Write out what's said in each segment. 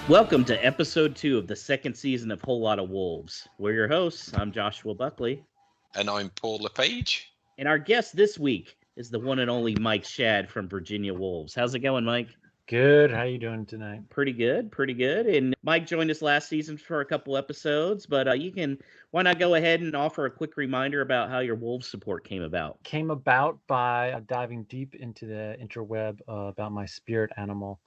Welcome to episode 2 of the second season of Whole Lot of Wolves. We're your hosts. I'm Joshua Buckley. And I'm Paul LePage. And our guest this week is the one and only Mike Shad from Virginia Wolves. How's it going, Mike? Good. How you doing tonight? Pretty good. And Mike joined us last season for a couple episodes, but why not go ahead and offer a quick reminder about how your Wolves support came about? Came about by diving deep into the interweb about my spirit animal,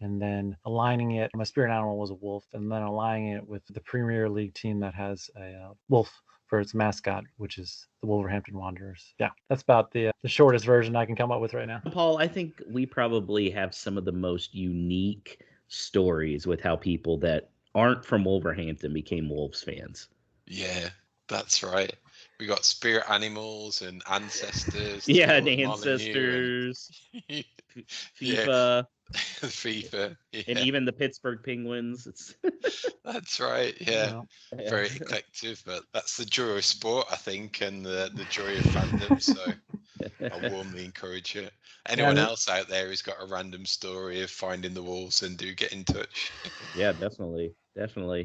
and then aligning it. My spirit animal was a wolf, and then aligning it with the Premier League team that has a wolf for its mascot, which is the Wolverhampton Wanderers. Yeah, that's about the shortest version I can come up with right now. Paul, I think we probably have some of the most unique stories with how people that aren't from Wolverhampton became Wolves fans. Yeah, that's right. We got spirit animals and ancestors. Yeah, and ancestors. And... FIFA. FIFA. Yeah. And even the Pittsburgh Penguins. That's right. Yeah. Very eclectic, but that's the joy of sport, I think, and the joy of fandom. So I warmly encourage it. Anyone else out there who's got a random story of finding the Wolves, and do get in touch. Yeah, definitely.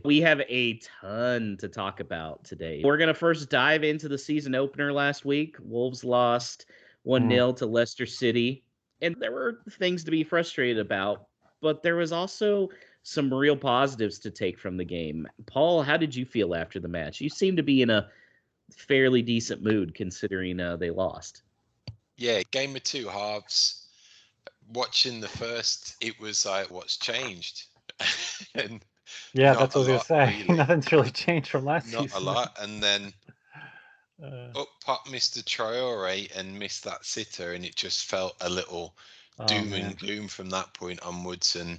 We have a ton to talk about today. We're going to first dive into the season opener last week. Wolves lost 1-0 to Leicester City. And there were things to be frustrated about, but there was also some real positives to take from the game. Paul, how did you feel after the match? You seem to be in a fairly decent mood considering they lost. Yeah, game of two halves. Watching the first, it was like, what's changed? And yeah, that's what I was going to say. Really. Nothing's really changed from last season. Not a lot. And then up popped Mr. Traore and missed that sitter, and it just felt a little doom and gloom from that point onwards. And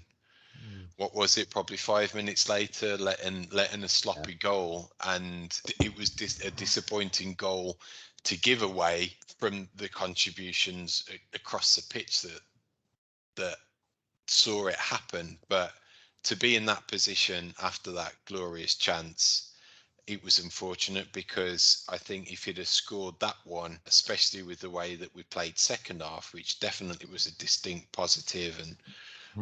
what was it? Probably 5 minutes later, letting a sloppy goal, and it was a disappointing goal to give away from the contributions across the pitch that saw it happen. But to be in that position after that glorious chance, it was unfortunate, because I think if he'd have scored that one, especially with the way that we played second half, which definitely was a distinct positive, and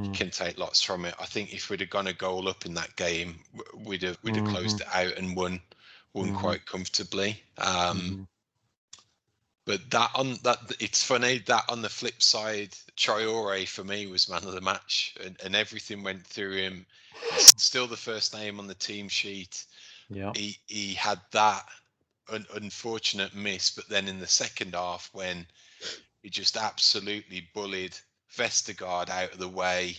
you can take lots from it. I think if we'd have gone a goal up in that game, we'd have closed it out and won quite comfortably. But it's funny that on the flip side, Traore for me was man of the match, and everything went through him. He's still the first name on the team sheet. Yeah, he had that unfortunate miss, but then in the second half, when he just absolutely bullied Vestergaard out of the way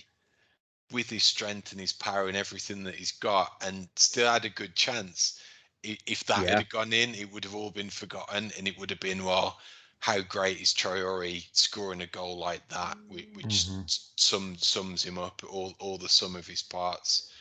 with his strength and his power and everything that he's got, and still had a good chance. If that had gone in, it would have all been forgotten, and it would have been, well, how great is Traore scoring a goal like that, which sums him up, all the sum of his parts.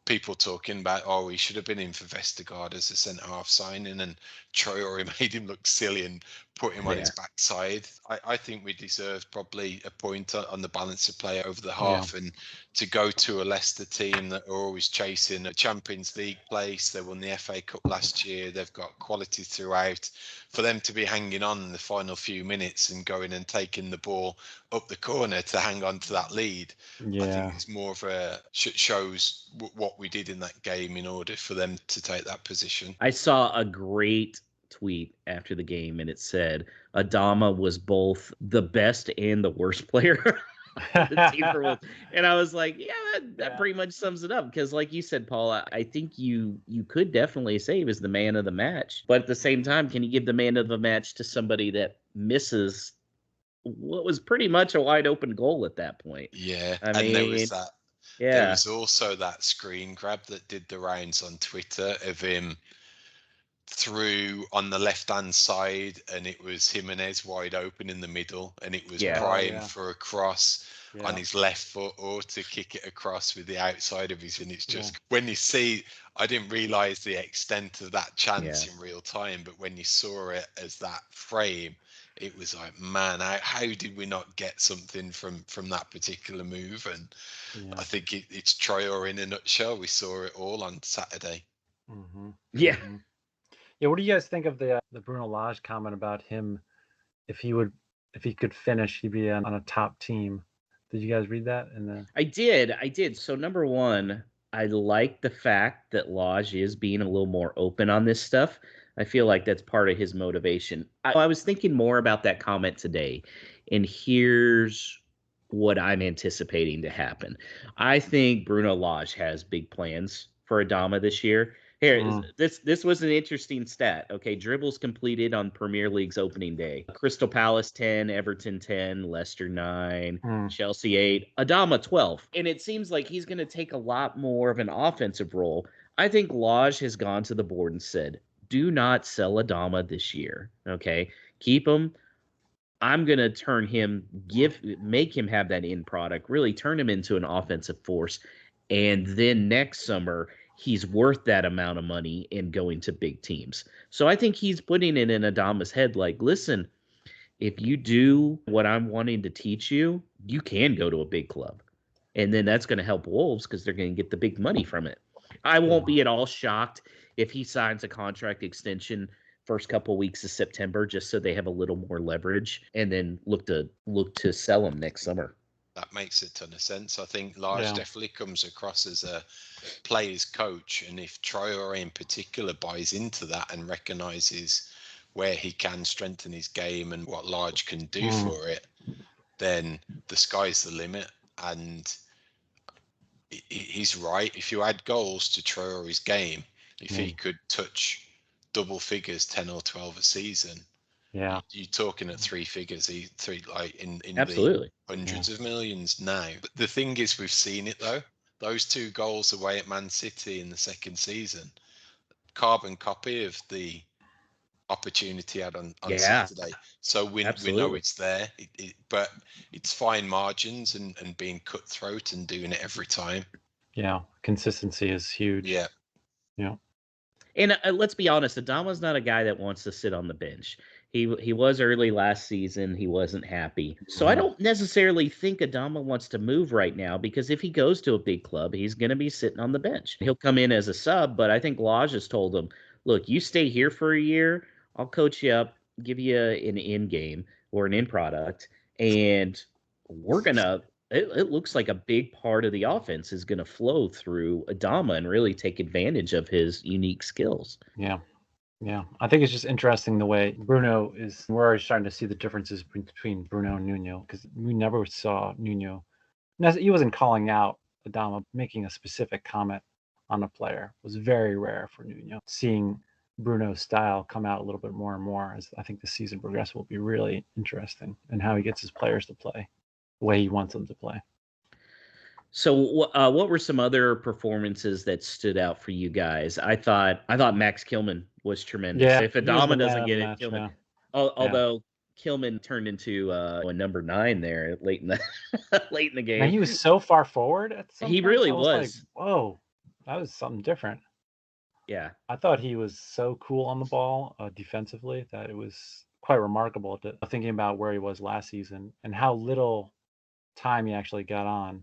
People talking about, he should have been in for Vestergaard as a centre-half signing, and Traore made him look silly and put him on his backside. I think we deserved probably a point on the balance of play over the half, and to go to a Leicester team that are always chasing a Champions League place. They won the FA Cup last year. They've got quality throughout. For them to be hanging on in the final few minutes and going and taking the ball up the corner to hang on to that lead, I think it's more of a shows what we did in that game in order for them to take that position. I saw a great tweet after the game, and it said Adama was both the best and the worst player. The team for Wolves. And I was like, that pretty much sums it up, because like you said, Paul, I think you could definitely say he was the man of the match, but at the same time, can you give the man of the match to somebody that misses what was pretty much a wide open goal at that point? I mean, there was that. There was also that screen grab that did the rounds on Twitter of him through on the left hand side, and it was Jimenez wide open in the middle, and it was prying for a cross on his left foot, or to kick it across with the outside of his. And it's just when you see, I didn't realize the extent of that chance in real time, but when you saw it as that frame, it was like, man, how did we not get something from that particular move? And I think it's Traore in a nutshell. We saw it all on Saturday. Yeah, what do you guys think of the Bruno Lage comment about him? If he could finish, he'd be on a top team Did you guys read that? I did. So number one, I like the fact that Lodge is being a little more open on this stuff. I feel like that's part of his motivation. I was thinking more about that comment today, and here's what I'm anticipating to happen. I think Bruno Lage has big plans for Adama this year. Here, this was an interesting stat. Okay, dribbles completed on Premier League's opening day. Crystal Palace 10, Everton 10, Leicester 9, Chelsea 8, Adama 12. And it seems like he's going to take a lot more of an offensive role. I think Lage has gone to the board and said, do not sell Adama this year. Okay, keep him. I'm going to turn him, make him have that end product, really turn him into an offensive force. And then next summer, he's worth that amount of money and going to big teams. So I think he's putting it in Adama's head like, listen, if you do what I'm wanting to teach you, you can go to a big club. And then that's going to help Wolves because they're going to get the big money from it. I won't be at all shocked if he signs a contract extension first couple weeks of September just so they have a little more leverage and then look to sell him next summer. That makes a ton of sense. I think Lage definitely comes across as a player's coach, and if Traore in particular buys into that and recognises where he can strengthen his game and what Lage can do for it, then the sky's the limit. And he's right. If you add goals to Traore's game, if he could touch double figures, 10 or 12 a season, you're talking at three figures, in Absolutely. the hundreds of millions now. But the thing is, we've seen it though. Those 2 goals away at Man City in the second season, carbon copy of the opportunity had on Saturday. So we know it's there, but it's fine margins and being cutthroat and doing it every time. Yeah, consistency is huge. Yeah. And let's be honest, Adama's not a guy that wants to sit on the bench. He was early last season. He wasn't happy. So I don't necessarily think Adama wants to move right now, because if he goes to a big club, he's going to be sitting on the bench. He'll come in as a sub, but I think Lage has told him, look, you stay here for a year. I'll coach you up, give you an end game or an end product, and we're going to it looks like a big part of the offense is going to flow through Adama and really take advantage of his unique skills. Yeah. I think it's just interesting the way Bruno is. We're already starting to see the differences between Bruno and Nuno, because we never saw Nuno. He wasn't calling out Adama, making a specific comment on a player. It was very rare for Nuno. Seeing Bruno's style come out a little bit more and more as I think the season progresses will be really interesting, and how he gets his players to play the way he wants them to play. So what were some other performances that stood out for you guys? I thought Max Kilman was tremendous. Yeah, if Adama doesn't get it, Kilman. Although Kilman turned into a number 9 there late in the game. Man, he was so far forward at some He point. really I was. was. Like, whoa, that was something different. Yeah. I thought he was so cool on the ball defensively that it was quite remarkable thinking about where he was last season and how little time he actually got on.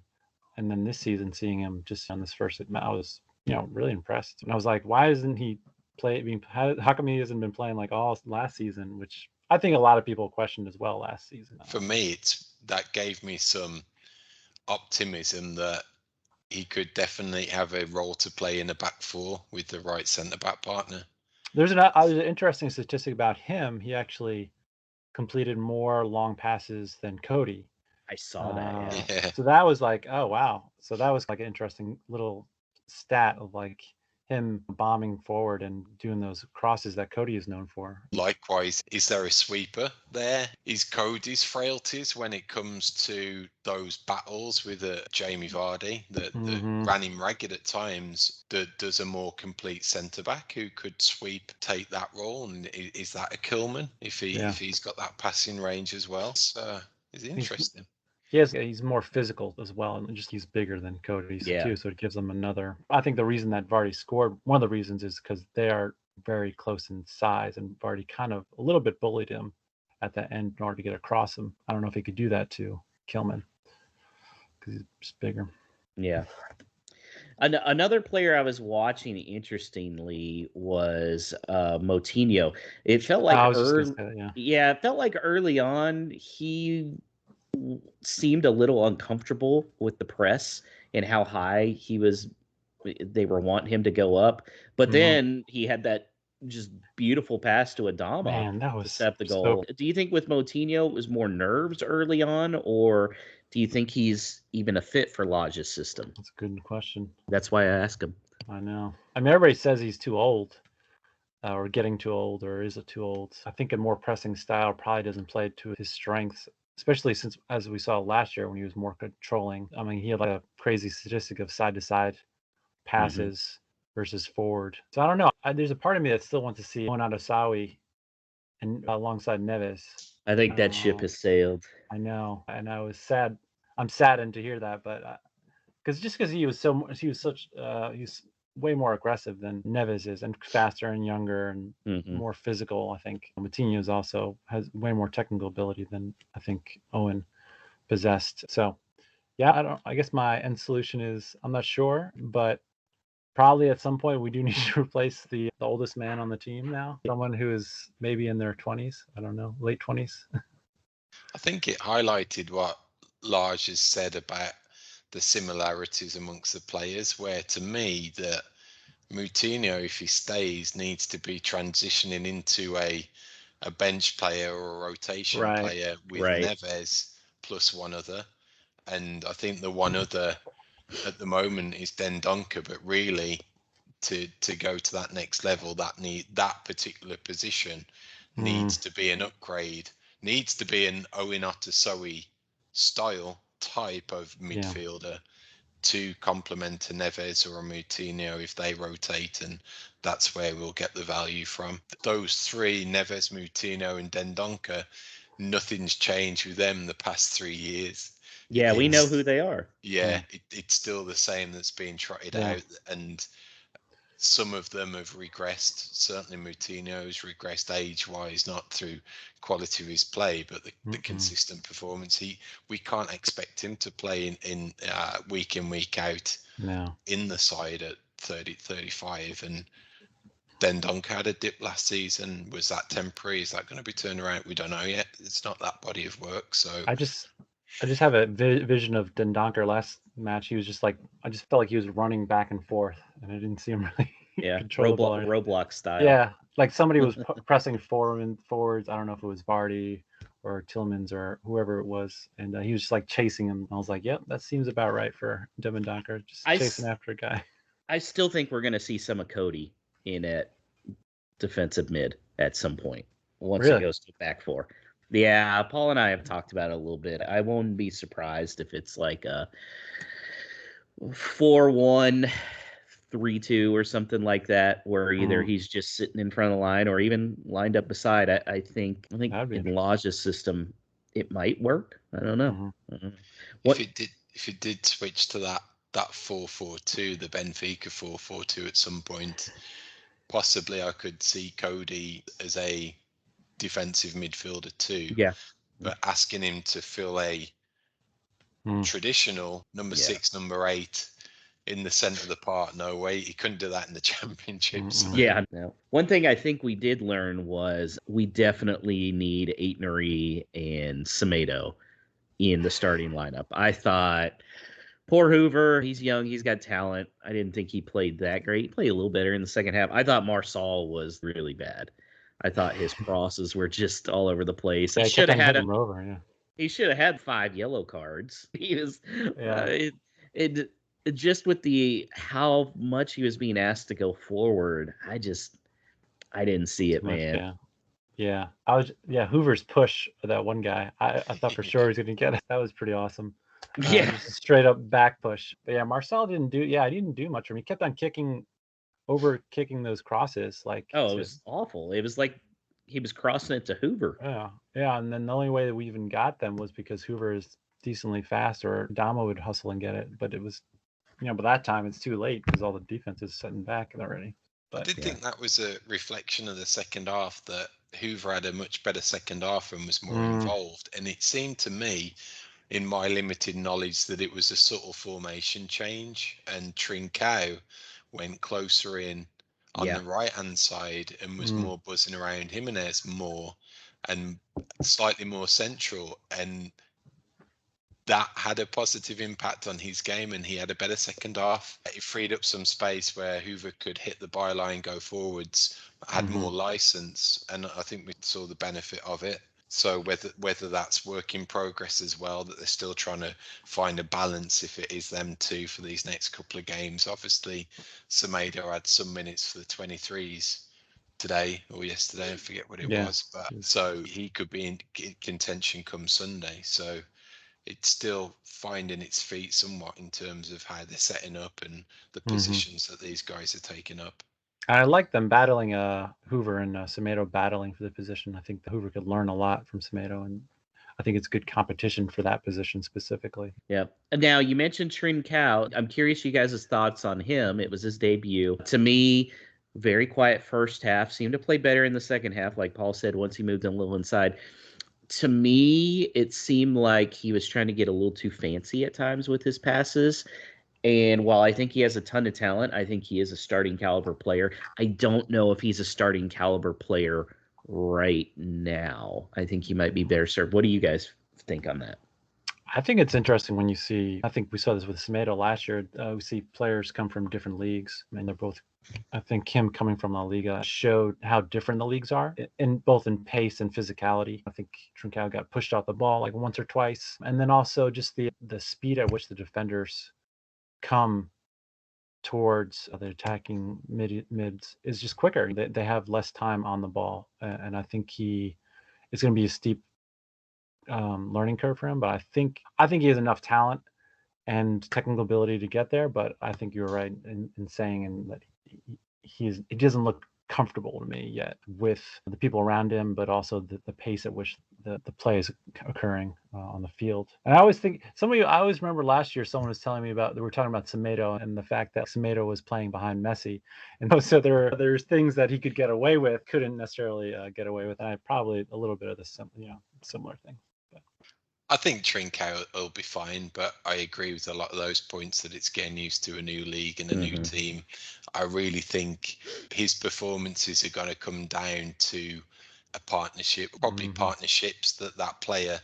And then this season, seeing him just on this first, I was, really impressed. And I was like, why isn't he how come he hasn't been playing like all last season? Which I think a lot of people questioned as well last season. For me, that gave me some optimism that he could definitely have a role to play in a back four with the right centre-back partner. There's an interesting statistic about him. He actually completed more long passes than Cody. I saw that. Yeah. So that was like, oh, wow. So that was like an interesting little stat of like him bombing forward and doing those crosses that Cody is known for. Likewise, is there a sweeper there? Is Cody's frailties when it comes to those battles with Jamie Vardy that ran him ragged at times? Does a more complete centre-back who could sweep take that role? And is that a Kilman if he's got that passing range as well? So it's interesting. He's more physical as well, and just he's bigger than Cody too, so it gives them another. I think the reason that Vardy scored, one of the reasons, is because they are very close in size, and Vardy kind of a little bit bullied him at the end in order to get across him. I don't know if he could do that to Kilman because he's just bigger. Yeah. Another player I was watching, interestingly, was Moutinho. It felt like it felt like early on he seemed a little uncomfortable with the press and how high they were wanting him to go up. But then he had that just beautiful pass to Adama Man, that to was set the goal. Do you think with Moutinho it was more nerves early on, or do you think he's even a fit for Lodge's system? That's a good question. That's why I ask him. I know. I mean, everybody says he's too old, or getting too old, or is it too old? I think a more pressing style probably doesn't play to his strengths, especially since, as we saw last year, when he was more controlling. I mean, he had like a crazy statistic of side-to-side passes versus forward. So I don't know. There's a part of me that still wants to see Onato Sawi and alongside Neves. I think that ship has sailed. I know, and I was sad. I'm saddened to hear that, but because he was way more aggressive than Neves is, and faster and younger and more physical. I think Moutinho also has way more technical ability than I think Owen possessed. So yeah, I guess my end solution is I'm not sure, but probably at some point we do need to replace the oldest man on the team now. Someone who is maybe in their 20s. I don't know, late 20s. I think it highlighted what Lage has said about the similarities amongst the players, where to me that Moutinho, if he stays, needs to be transitioning into a bench player or a rotation player with Neves plus one other. And I think the one other at the moment is Dendoncker, but really to go to that next level, that particular position needs to be an upgrade, needs to be an Owen Otasowie style type of midfielder to complement a Neves or a Moutinho if they rotate, and that's where we'll get the value from. Those three, Neves, Moutinho and Dendoncker, nothing's changed with them the past 3 years. Yeah, we know who they are. Yeah, it's still the same that's being trotted out, and some of them have regressed. Certainly Moutinho has regressed age-wise, not through quality of his play, but the consistent performance. We can't expect him to play in week in, week out in the side at 30, 35. And Dendoncker had a dip last season. Was that temporary? Is that going to be turned around? We don't know yet. It's not that body of work. So I just have a vision of Dendoncker last match. He was just like, I just felt like he was running back and forth, and I didn't see him really control the ball. Roblox style. Yeah, like somebody was pressing forwards. I don't know if it was Vardy or Tillmans or whoever it was, and he was just like chasing him. I was like, yep, that seems about right for Dendoncker, just chasing after a guy. I still think we're going to see some of Cody in at defensive mid at some point once it goes to back four. Yeah, Paul and I have talked about it a little bit. I won't be surprised if it's like a 4-1, 3-2 or something like that, where either he's just sitting in front of the line or even lined up beside. I think in Lodge's system it might work. I don't know. If it did switch to that 4-4-2, the Benfica 4-4-2 at some point, possibly I could see Cody as a defensive midfielder too. Yeah. But asking him to fill a traditional number 6, number 8 in the centre of the park, no way. He couldn't do that in the Championships. Yeah. No. One thing I think we did learn was we definitely need Aitnery and Semedo in the starting lineup. I thought poor Hoover, he's young, he's got talent. I didn't think he played that great. He played a little better in the second half. I thought Marsal was really bad. I thought his crosses were just all over the place. He should have had him over. He should have had 5 yellow cards. He was just with how much he was being asked to go forward. I didn't see it, man. Yeah. Hoover's push for that one guy. I thought for sure he was going to get it. That was pretty awesome. Just a straight up back push. But yeah, Marsal didn't do much. I mean, he kept on kicking those crosses. Like, it was awful. It was like he was crossing it to Hoover. Yeah, and then the only way that we even got them was because Hoover is decently fast, or Dama would hustle and get it. But it was, by that time it's too late because all the defense is setting back already. But I did think that was a reflection of the second half, that Hoover had a much better second half and was more involved. And it seemed to me, in my limited knowledge, that it was a subtle formation change, and Trincao went closer in on the right hand side and was more buzzing around Jimenez more and slightly more central. And that had a positive impact on his game, and he had a better second half. It freed up some space where Hoover could hit the byline, go forwards, had more license, and I think we saw the benefit of it. So whether that's work in progress as well, that they're still trying to find a balance if it is them two for these next couple of games. Obviously, Semedo had some minutes for the 23s today or yesterday, I forget what it was, but so he could be in contention come Sunday. So it's still finding its feet somewhat in terms of how they're setting up and the positions that these guys are taking up. I like them battling Hoover and Semedo battling for the position. I think the Hoover could learn a lot from Semedo, and I think it's good competition for that position specifically. Yep. Now, you mentioned Trincao. I'm curious you guys' thoughts on him. It was his debut. To me, very quiet first half. Seemed to play better in the second half, like Paul said, once he moved a little inside. To me, it seemed like he was trying to get a little too fancy at times with his passes. And while I think he has a ton of talent, I think he is a starting caliber player. I don't know if he's a starting caliber player right now. I think he might be better served. What do you guys think on that? I think it's interesting when you see, I think we saw this with Semedo last year. We see players come from different leagues. I mean, they're both, I think him coming from La Liga showed how different the leagues are, in both in pace and physicality. I think Trincao got pushed off the ball like once or twice. And then also just the speed at which the defenders come towards the attacking mids is just quicker. They have less time on the ball. And I think it's going to be a steep learning curve for him, but I think he has enough talent and technical ability to get there. But I think you're right in saying that he doesn't look comfortable to me yet with the people around him, but also the pace at which the play is occurring on the field. And I always remember last year someone was telling me they were talking about Semedo and the fact that Semedo was playing behind Messi, and so there's things that he could get away with, couldn't necessarily get away with. And I probably a little bit of the similar thing. I think Trincao will be fine, but I agree with a lot of those points that it's getting used to a new league and a new team. I really think his performances are going to come down to a partnership, probably partnerships that player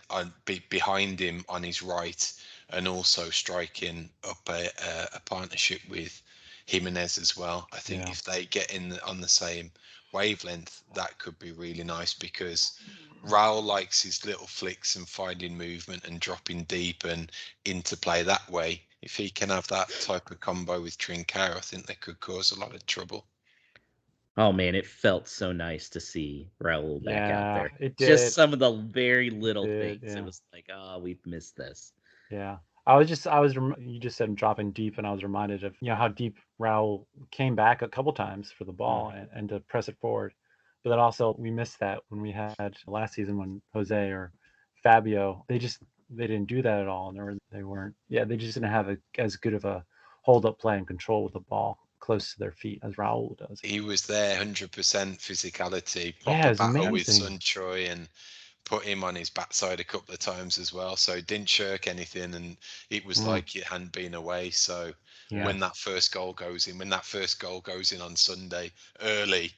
behind him on his right, and also striking up a partnership with Jimenez as well. I think if they get on the same wavelength, that could be really nice, because Raul likes his little flicks and finding movement and dropping deep and into play that way. If he can have that type of combo with Trincao, I think they could cause a lot of trouble. Oh man, it felt so nice to see Raul back out there. It did. Just some of the very little things. Yeah. It was like, oh, we've missed this. Yeah. You just said dropping deep, and I was reminded of how deep Raul came back a couple times for the ball and to press it forward. But then also we missed that when we had last season when Jose or Fabio, they didn't do that at all, and they just didn't have as good of a hold up play and control with the ball close to their feet as Raul does. He was there, 100% physicality, proper battle with Sunchoy, and put him on his backside a couple of times as well. So didn't shirk anything, and it was like it hadn't been away. So when that first goal goes in on Sunday early,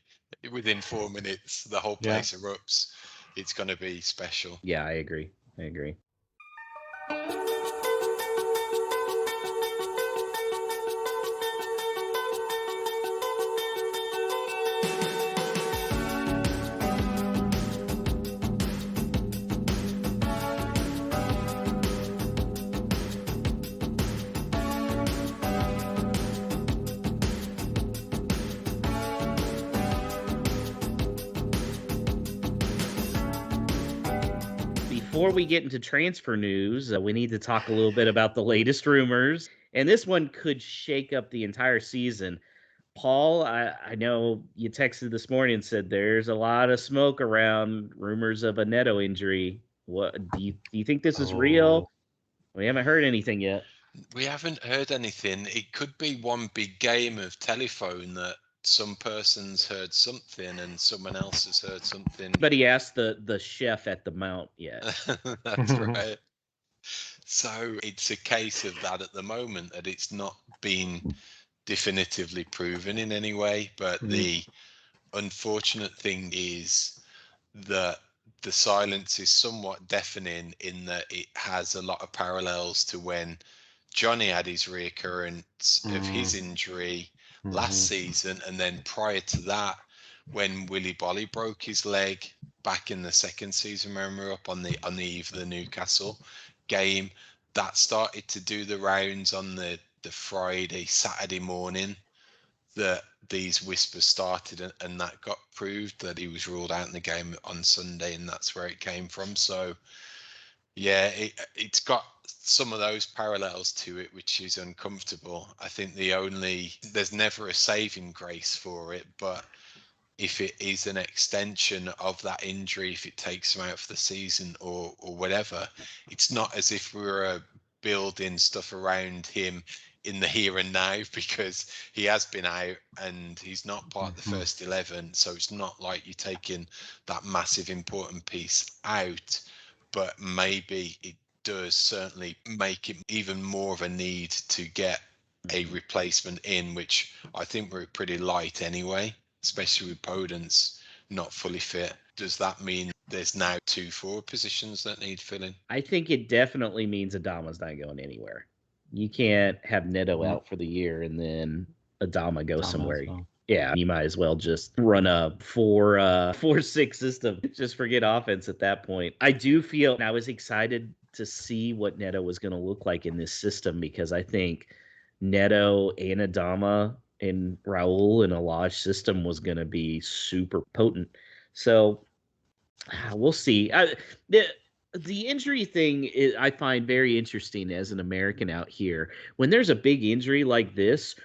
within 4 minutes, the whole place erupts. It's going to be special. Yeah, I agree. Before we get into transfer news, we need to talk a little bit about the latest rumors. And this one could shake up the entire season. Paul, I know you texted this morning and said there's a lot of smoke around rumors of a Neto injury. What do you think this is real? We haven't heard anything yet. We haven't heard anything. It could be one big game of telephone that some person's heard something and someone else has heard something. But he asked the chef at the Mount yet. That's right. So it's a case of that at the moment, that it's not been definitively proven in any way. But the unfortunate thing is that the silence is somewhat deafening in that it has a lot of parallels to when Johnny had his reoccurrence of his injury last season, and then prior to that, when Willy Bolly broke his leg back in the second season, remember, up on the eve of the Newcastle game, that started to do the rounds on the Friday, Saturday morning, that these whispers started, and that got proved that he was ruled out in the game on Sunday, and that's where it came from. So yeah, it's got some of those parallels to it, which is uncomfortable. I think there's never a saving grace for it, but if it is an extension of that injury, if it takes him out for the season or whatever, it's not as if we were building stuff around him in the here and now, because he has been out and he's not part of the first 11. So it's not like you're taking that massive important piece out, but maybe it does certainly make it even more of a need to get a replacement in, which I think we're pretty light anyway, especially with Podence not fully fit. Does that mean there's now 2 forward positions that need filling? I think it definitely means Adama's not going anywhere. You can't have Neto out for the year and then Adama go somewhere. Well. Yeah, you might as well just run a 4-6 system. Just forget offense at that point. I do feel, and I was excited to see what Neto was going to look like in this system, because I think Neto and Adama and Raul and Alaj system was going to be super potent. So we'll see. The injury thing is, I find very interesting as an American out here. When there's a big injury like this,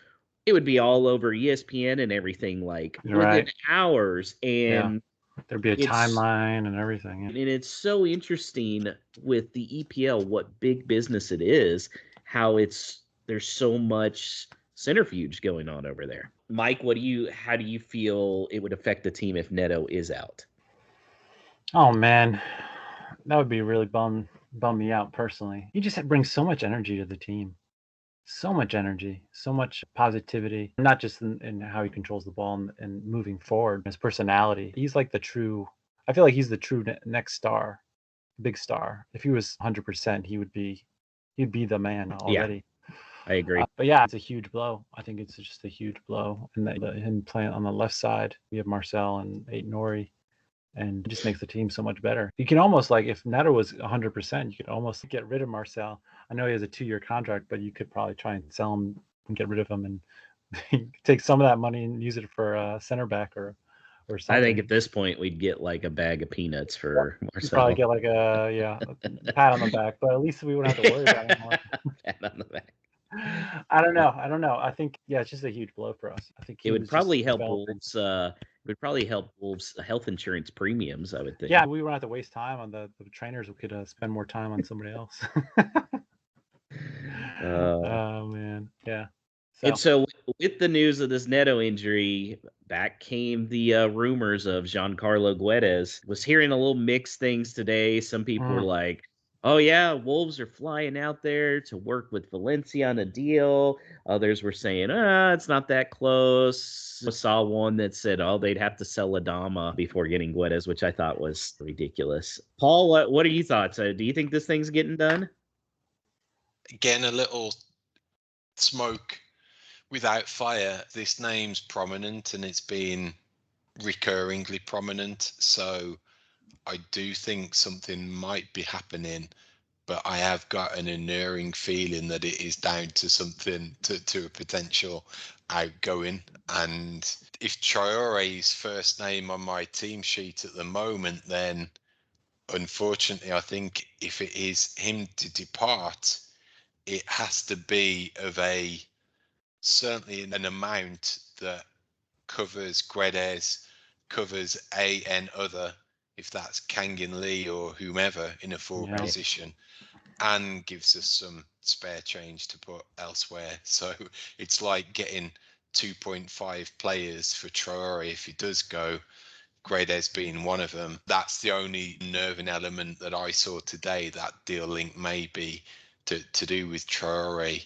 it would be all over ESPN and everything, like within hours. And there'd be a timeline and everything. And it's so interesting with the EPL, what big business it is, how there's so much centrifuge going on over there. Mike, how do you feel it would affect the team if Neto is out? Oh man, that would be really bum me out personally. He just brings so much energy to the team. So much energy, so much positivity, not just in how he controls the ball and moving forward, his personality. He's like I feel like he's the true next star, big star. If he was 100%, he'd be the man already. Yeah, I agree. But yeah, it's a huge blow. I think it's just a huge blow. And him playing on the left side, we have Marcel and Aït-Nouri, and it just makes the team so much better. You can almost, like, if Neto was 100%, you could almost get rid of Marcel. I know he has a 2-year contract, but you could probably try and sell him and get rid of him and take some of that money and use it for a center back or something. I think at this point we'd get like a bag of peanuts for Marcel. You'd probably get like a pat on the back, but at least we wouldn't have to worry about it anymore. Pat on the back. I don't know. I think, it's just a huge blow for us. I think it would probably help Wolves. It would probably help Wolves' health insurance premiums, I would think. Yeah, we wouldn't have to waste time on the trainers. We could spend more time on somebody else. Oh man, yeah. And so with the news of this Neto injury, back came the rumors of Giancarlo Guedes. Was hearing a little mixed things today. Some people were like, oh yeah, Wolves are flying out there to work with Valencia on a deal. Others were saying, it's not that close. I saw one that said, they'd have to sell Adama before getting Guedes, which I thought was ridiculous. Paul, what are your thoughts? Do you think this thing's getting done? Getting a little smoke without fire. This name's prominent and it's been recurringly prominent. So I do think something might be happening, but I have got an inuring feeling that it is down to something, to a potential outgoing. And if Traore's first name on my team sheet at the moment, then unfortunately, I think if it is him to depart, it has to be of certainly an amount that covers Guedes, covers an other, if that's Kangin Lee or whomever in a forward position, and gives us some spare change to put elsewhere. So it's like getting 2.5 players for Traore if he does go, Guedes being one of them. That's the only nerving element that I saw today, that deal link may be to do with Traore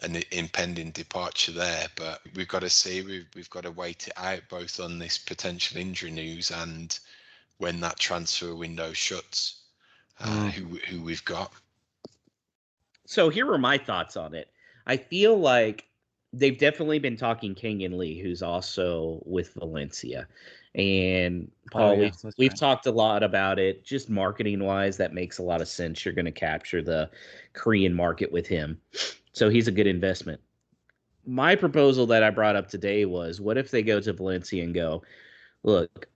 and the impending departure there. But we've got to see, we've got to wait it out, both on this potential injury news and when that transfer window shuts, who we've got. So here are my thoughts on it. I feel like they've definitely been talking King and Lee, who's also with Valencia. And Paul, we've talked a lot about it. Just marketing wise, that makes a lot of sense. You're going to capture the Korean market with him. So he's a good investment. My proposal that I brought up today was, what if they go to Valencia and go, look,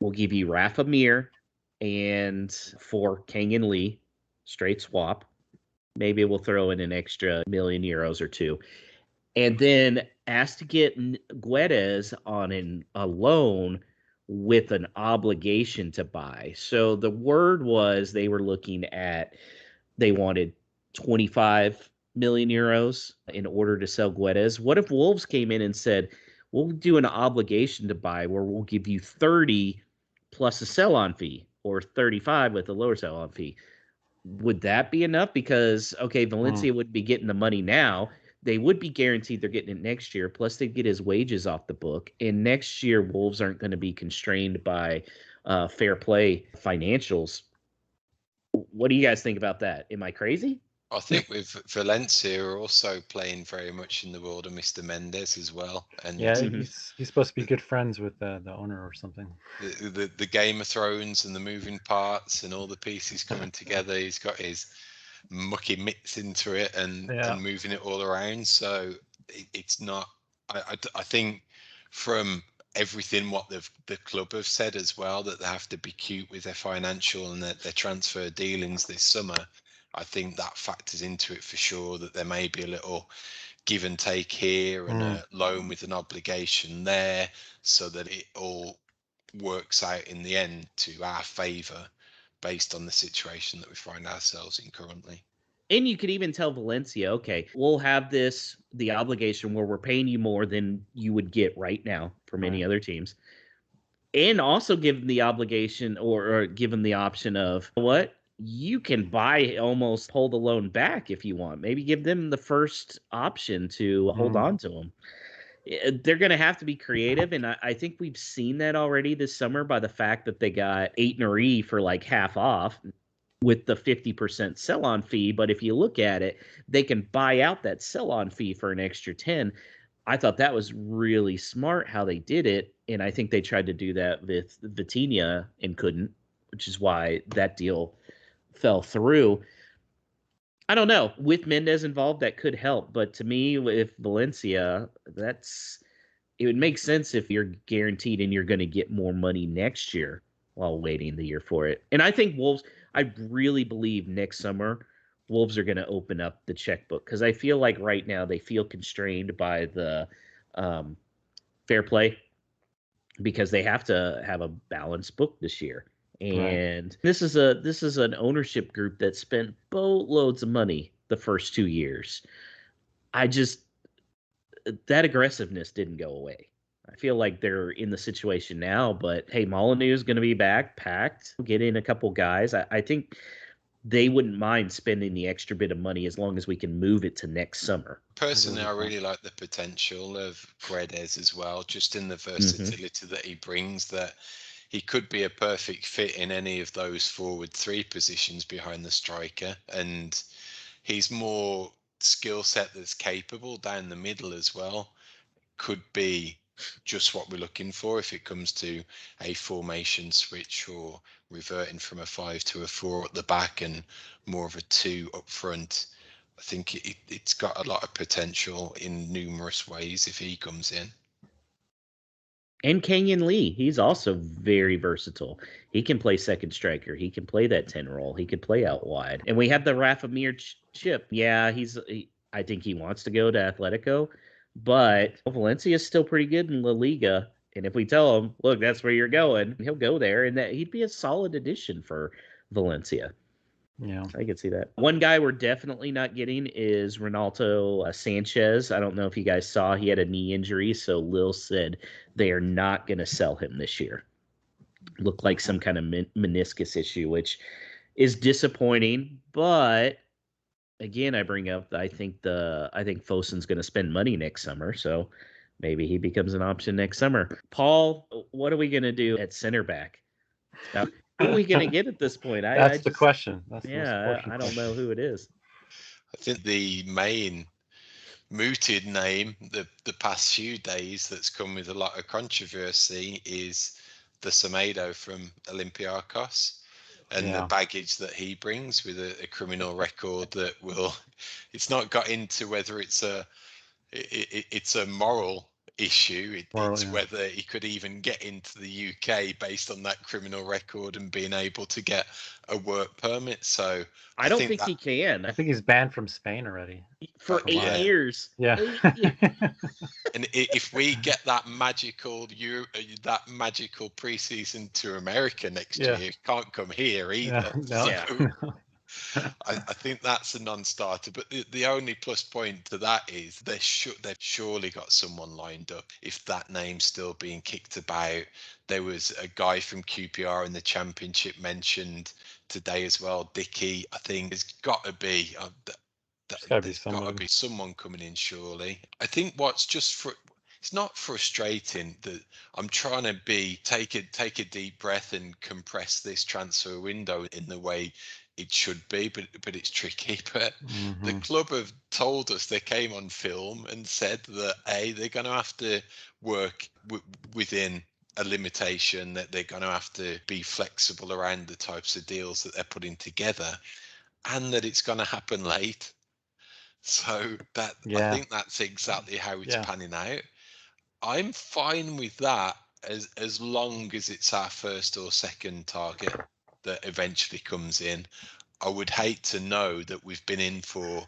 we'll give you Rafa Mir and for King and Lee, straight swap. Maybe we'll throw in an extra €1 million or two. And then ask to get Guedes on a loan with an obligation to buy. So the word was they wanted 25 million euros in order to sell Guedes. What if Wolves came in and said, we'll do an obligation to buy where we'll give you 30 plus a sell-on fee, or 35 with a lower sell-on fee? Would that be enough? Because, okay, Valencia would be getting the money now. They would be guaranteed they're getting it next year. Plus, they'd get his wages off the book. And next year, Wolves aren't going to be constrained by fair play financials. What do you guys think about that? Am I crazy? I think with Valencia are also playing very much in the world of Mr. Mendes as well. And yeah, he's supposed to be good friends with the owner or something. The Game of Thrones and the moving parts and all the pieces coming together. He's got his mucky mitts into it and moving it all around. So it's not. I think from everything what the club have said as well, that they have to be cute with their financial and their transfer dealings this summer. I think that factors into it for sure, that there may be a little give and take here and a loan with an obligation there, so that it all works out in the end to our favour based on the situation that we find ourselves in currently. And you could even tell Valencia, okay, we'll have the obligation where we're paying you more than you would get right now from any other teams. And also give them the obligation or give them the option of, what? You can pull the loan back if you want. Maybe give them the first option to hold on to them. They're going to have to be creative, and I think we've seen that already this summer by the fact that they got Aitnery for like half off with the 50% sell-on fee. But if you look at it, they can buy out that sell-on fee for an extra 10. I thought that was really smart how they did it, and I think they tried to do that with Vitinha and couldn't, which is why that deal fell through. I don't know. With Mendes involved, that could help. But to me, with Valencia, it would make sense if you're guaranteed and you're going to get more money next year while waiting the year for it. And I think Wolves, I really believe next summer, Wolves are going to open up the checkbook, because I feel like right now they feel constrained by the fair play, because they have to have a balanced book this year. And this is an ownership group that spent boatloads of money the first 2 years. That aggressiveness didn't go away. I feel like they're in the situation now, but hey, Molyneux is going to be back, packed, get in a couple guys. I think they wouldn't mind spending the extra bit of money as long as we can move it to next summer. Personally, I really like the potential of Guedes as well, just in the versatility that he brings, that he could be a perfect fit in any of those forward three positions behind the striker. And he's more skill set that's capable down the middle as well. Could be just what we're looking for if it comes to a formation switch or reverting from a 5 to a 4 at the back and more of a 2 up front. I think it's got a lot of potential in numerous ways if he comes in. And Kenyon Lee, he's also very versatile. He can play second striker. He can play that 10 role. He can play out wide. And we have the Rafa Mir chip. Yeah, I think he wants to go to Atletico, but Valencia is still pretty good in La Liga. And if we tell him, look, that's where you're going, he'll go there, and that he'd be a solid addition for Valencia. Yeah, I can see that. One guy we're definitely not getting is Ronaldo Sanchez. I don't know if you guys saw, he had a knee injury, so Lille said they are not going to sell him this year. Looked like some kind of meniscus issue, which is disappointing. But again, I bring up, I think Fosun's going to spend money next summer, so maybe he becomes an option next summer. Paul, what are we going to do at center back? Now, who are we going to get at this point? That's the question. That's the most important I don't know who it is. I think the main mooted name the past few days that's come with a lot of controversy is the Semedo from Olympiacos, and the baggage that he brings with a criminal record that will, it's not got into whether it's a moral issue. It's whether he could even get into the UK based on that criminal record and being able to get a work permit. So I don't think he can. I think he's banned from Spain already for 8 years. Yeah. 8 years. And if we get that magical preseason to America next year, he can't come here either. I think that's a non-starter. But the only plus point to that is they've surely got someone lined up. If that name's still being kicked about, there was a guy from QPR in the Championship mentioned today as well. Dickey, I think there's got to be. There's got to be someone coming in, surely. I think what's just it's not frustrating that I'm trying to take a deep breath and compress this transfer window in the way it should be, but it's tricky. But the club have told us, they came on film and said that they're going to have to work within a limitation, that they're going to have to be flexible around the types of deals that they're putting together, and that it's going to happen late. So I think that's exactly how it's panning out. I'm fine with that as long as it's our first or second target that eventually comes in. I would hate to know that we've been in for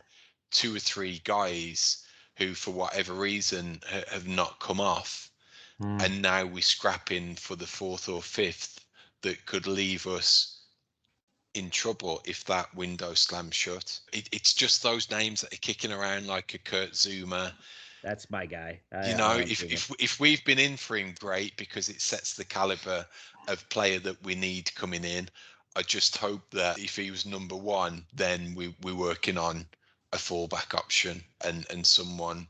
2 or 3 guys who, for whatever reason, have not come off, and now we're scrapping for the 4th or 5th that could leave us in trouble if that window slams shut. It's just those names that are kicking around, like a Kurt Zuma. That's my guy. If we've been in for him, great, because it sets the caliber of player that we need coming in. I just hope that if he was number 1, then we're working on a fallback option and someone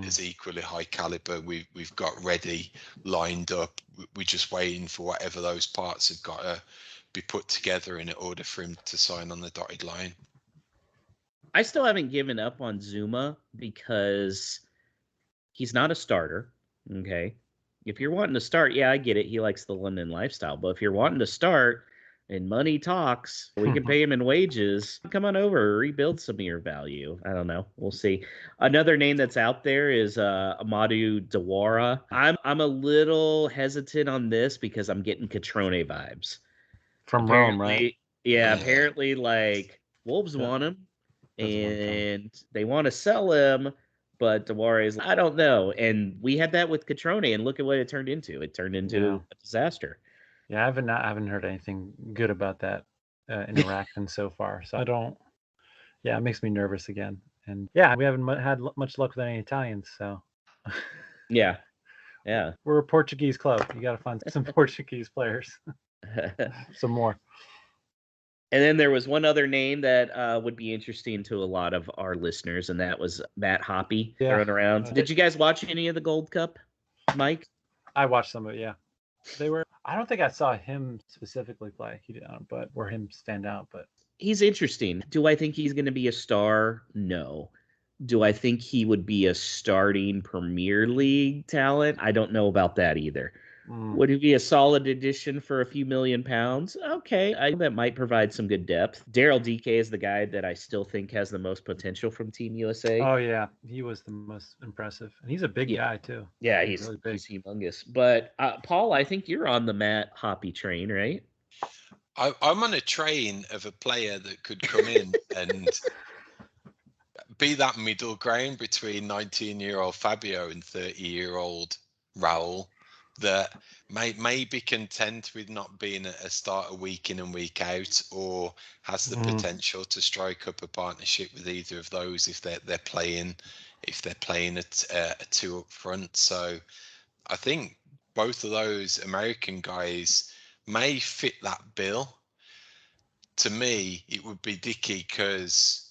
as equally high caliber we've got ready, lined up. We're just waiting for whatever those parts have got to be put together in order for him to sign on the dotted line. I still haven't given up on Zuma because he's not a starter. Okay. If you're wanting to start, I get it. He likes the London lifestyle. But if you're wanting to start and money talks, we can pay him in wages. Come on over, rebuild some of your value. I don't know. We'll see. Another name that's out there is Amadou Diawara. I'm a little hesitant on this because I'm getting Catrone vibes. From Rome, right? Yeah, apparently, like, Wolves want him, and they want to sell him, but Diawara's, I don't know. And we had that with Catrone, and look at what it turned into. It turned into a disaster. Yeah, I haven't heard anything good about that interaction so far. So I don't. Yeah, it makes me nervous again. And we haven't had much luck with any Italians. So yeah, we're a Portuguese club. You got to find some Portuguese players, some more. And then there was one other name that would be interesting to a lot of our listeners, and that was Matt Hoppe thrown around. Did you guys watch any of the Gold Cup, Mike? I watched some of it, They were. I don't think I saw him specifically play, or him stand out. But he's interesting. Do I think he's going to be a star? No. Do I think he would be a starting Premier League talent? I don't know about that either. Would he be a solid addition for a few £1 million? Okay, that might provide some good depth. Daryl DK is the guy that I still think has the most potential from Team USA. Oh, yeah. He was the most impressive. And he's a big guy, too. Yeah, he's really big. He's humongous. But, Paul, I think you're on the Matt Hoppe train, right? I'm on a train of a player that could come in and be that middle ground between 19-year-old Fabio and 30-year-old Raul, that may be content with not being a starter week in and week out, or has the potential to strike up a partnership with either of those if they're playing a 2 up front. So I think both of those American guys may fit that bill. To me, it would be Dickey because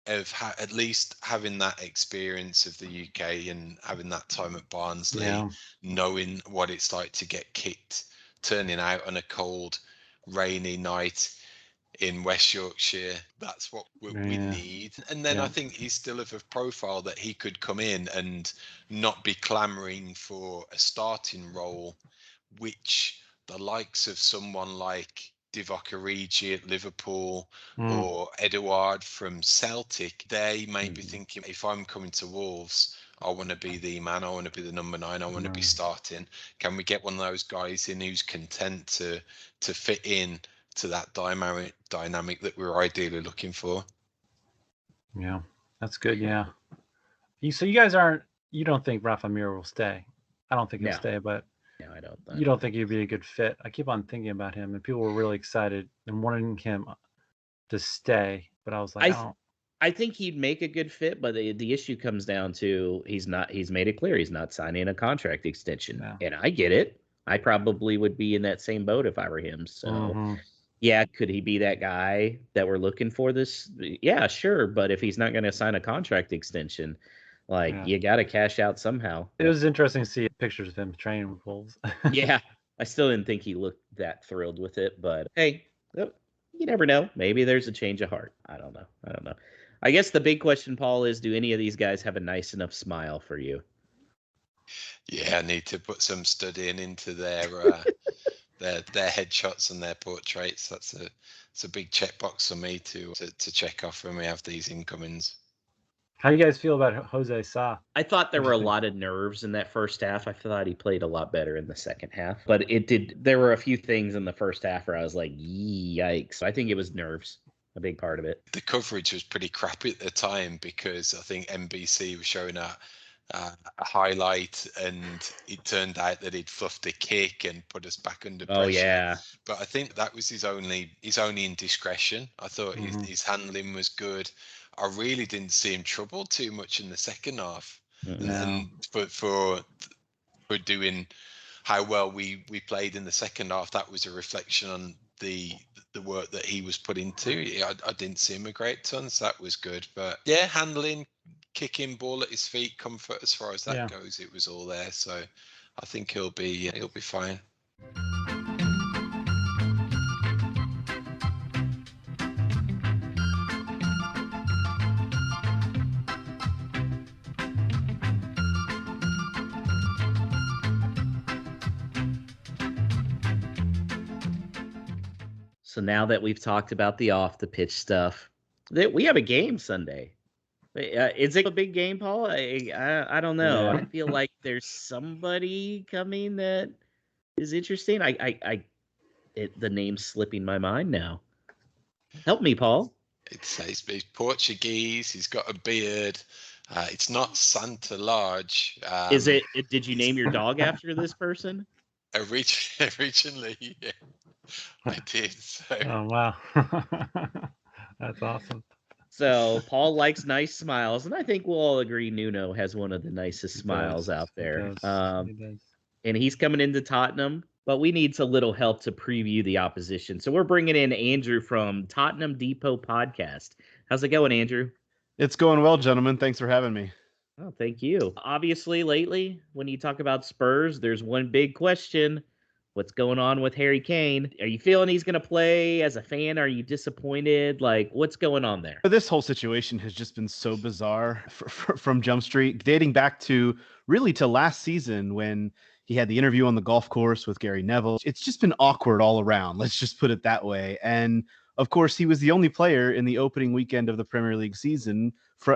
of at least having that experience of the UK and having that time at Barnsley, knowing what it's like to get kicked, turning out on a cold rainy night in West Yorkshire. That's what we need. And then I think he's still of a profile that he could come in and not be clamouring for a starting role, which the likes of someone like Divock Origi at Liverpool or Edouard from Celtic, they may be thinking, if I'm coming to Wolves, I want to be the man, I want to be the number 9, I want to be starting. Can we get one of those guys in who's content to fit in to that dynamic that we're ideally looking for? Yeah, that's good. Yeah. So you don't think Rafa Mir will stay? I don't think he'll stay, but no, I don't. You don't think he'd be a good fit? I keep on thinking about him, and people were really excited and wanting him to stay. But I was like, I think he'd make a good fit, but the issue comes down to he's made it clear he's not signing a contract extension. No. And I get it. I probably would be in that same boat if I were him. So, yeah, could he be that guy that we're looking for this? Yeah, sure. But if he's not going to sign a contract extension, you got to cash out somehow. It was interesting to see pictures of him training with Wolves. Yeah, I still didn't think he looked that thrilled with it. But, hey, you never know. Maybe there's a change of heart. I don't know. I guess the big question, Paul, is do any of these guys have a nice enough smile for you? Yeah, I need to put some studying into their headshots and their portraits. That's a big checkbox for me to check off when we have these incomings. How do you guys feel about Jose Sa? I thought there were a lot of nerves in that first half. I thought he played a lot better in the second half. But there were a few things in the first half where I was like, yikes. I think it was nerves, a big part of it. The coverage was pretty crappy at the time because I think NBC was showing a highlight, and it turned out that he'd fluffed a kick and put us back under pressure. Oh, yeah. But I think that was his only indiscretion. I thought his handling was good. I really didn't see him troubled too much in the second half. And for doing how well we played in the second half, that was a reflection on the work that he was put into. I didn't see him a great ton, so that was good. But yeah, handling, kicking, ball at his feet, comfort, as far as that goes, it was all there. So I think he'll be fine. So now that we've talked about the off the pitch stuff, we have a game Sunday. Is it a big game, Paul? I don't know. Yeah. I feel like there's somebody coming that is interesting. The name's slipping my mind now. Help me, Paul. He's Portuguese. He's got a beard. It's not Santa Large. Is it? Did you name your dog after this person? Originally, yeah. I did. So. Oh, wow. That's awesome. So Paul likes nice smiles, and I think we'll all agree Nuno has one of the nicest smiles out there. He does. And he's coming into Tottenham, but we need a little help to preview the opposition. So we're bringing in Andrew from Tottenham Depot Podcast. How's it going, Andrew? It's going well, gentlemen. Thanks for having me. Oh, thank you. Obviously, lately, when you talk about Spurs, there's one big question. What's going on with Harry Kane? Are you feeling he's going to play? As a fan, are you disappointed? What's going on there? This whole situation has just been so bizarre from Jump Street, dating back to last season when he had the interview on the golf course with Gary Neville. It's just been awkward all around. Let's just put it that way. And of course, he was the only player in the opening weekend of the Premier League season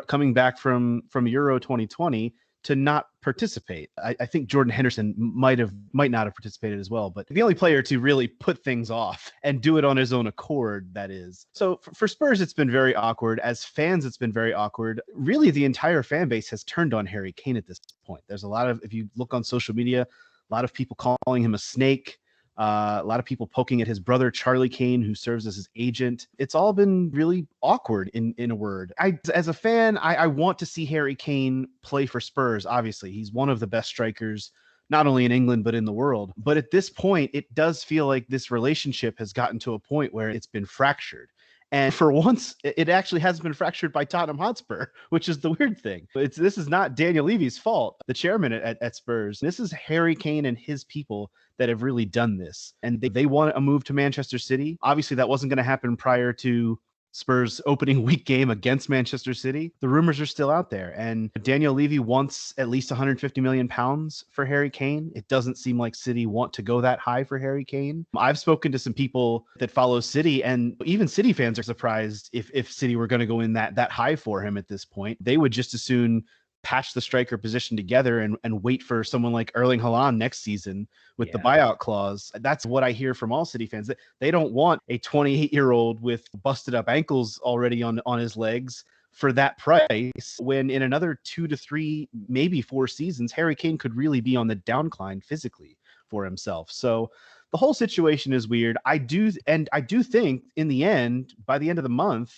coming back from Euro 2020 to not participate. I think Jordan Henderson might not have participated as well, but the only player to really put things off and do it on his own accord, that is. So for Spurs, it's been very awkward. As fans, it's been very awkward. Really, the entire fan base has turned on Harry Kane at this point. There's a lot of, if you look on social media, a lot of people calling him a snake. A lot of people poking at his brother, Charlie Kane, who serves as his agent. It's all been really awkward in a word. As a fan, I want to see Harry Kane play for Spurs. Obviously, he's one of the best strikers, not only in England, but in the world. But at this point, it does feel like this relationship has gotten to a point where it's been fractured. And for once, it actually hasn't been fractured by Tottenham Hotspur, which is the weird thing. This is not Daniel Levy's fault, the chairman at Spurs. This is Harry Kane and his people that have really done this. And they want a move to Manchester City. Obviously, that wasn't going to happen prior to Spurs opening week game against Manchester City. The rumors are still out there, and Daniel Levy wants at least 150 million pounds for Harry Kane. It doesn't seem like City want to go that high for Harry Kane. I've spoken to some people that follow City, and even City fans are surprised if City were going to go in that high for him at this point. They would just as soon patch the striker position together and wait for someone like Erling Haaland next season with the buyout clause. That's what I hear from all City fans. That they don't want a 28-year-old with busted up ankles already on his legs for that price, when in another 2 to 3, maybe 4 seasons, Harry Kane could really be on the downcline physically for himself. So the whole situation is weird. I do think in the end, by the end of the month,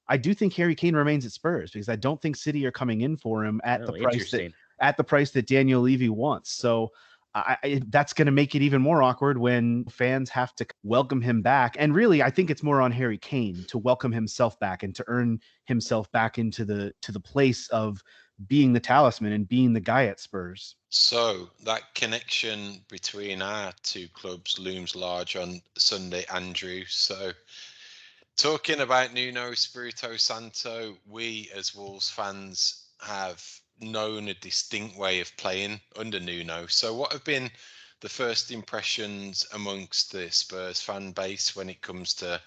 I do think Harry Kane remains at Spurs, because I don't think City are coming in for him at the price that Daniel Levy wants. So that's going to make it even more awkward when fans have to welcome him back. And really, I think it's more on Harry Kane to welcome himself back and to earn himself back into the place of being the talisman and being the guy at Spurs. So that connection between our two clubs looms large on Sunday, Andrew. So talking about Nuno Espirito Santo, we as Wolves fans have known a distinct way of playing under Nuno. So what have been the first impressions amongst the Spurs fan base when it comes to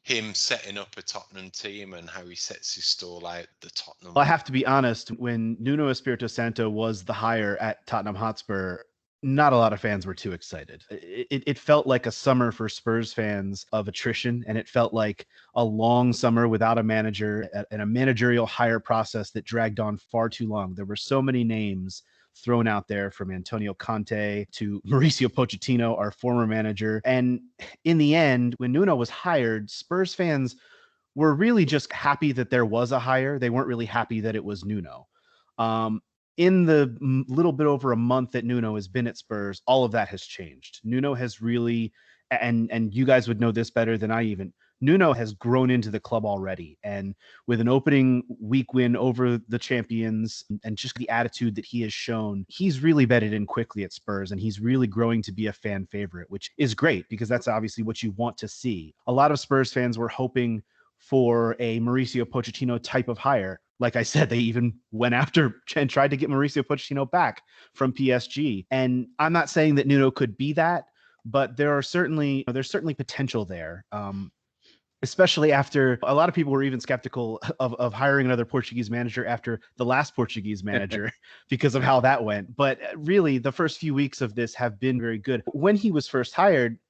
him setting up a Tottenham team and how he sets his stall out the Tottenham? Well, I have to be honest, when Nuno Espirito Santo was the hire at Tottenham Hotspur, not a lot of fans were too excited. It felt like a summer for Spurs fans of attrition, and it felt like a long summer without a manager and a managerial hire process that dragged on far too long. There were so many names thrown out there, from Antonio Conte to Mauricio Pochettino, our former manager. And in the end, when Nuno was hired, Spurs fans were really just happy that there was a hire. They weren't really happy that it was Nuno. In the little bit over a month that Nuno has been at Spurs, all of that has changed. Nuno has really, and you guys would know this better than I even, Nuno has grown into the club already. And with an opening week win over the champions and just the attitude that he has shown, he's really bedded in quickly at Spurs, and he's really growing to be a fan favorite, which is great because that's obviously what you want to see. A lot of Spurs fans were hoping for a Mauricio Pochettino type of hire. Like I said, they even went after and tried to get Mauricio Pochettino back from PSG. And I'm not saying that Nuno could be that, but there's certainly potential there. Especially after a lot of people were even skeptical of hiring another Portuguese manager after the last Portuguese manager because of how that went. But really, the first few weeks of this have been very good. When he was first hired,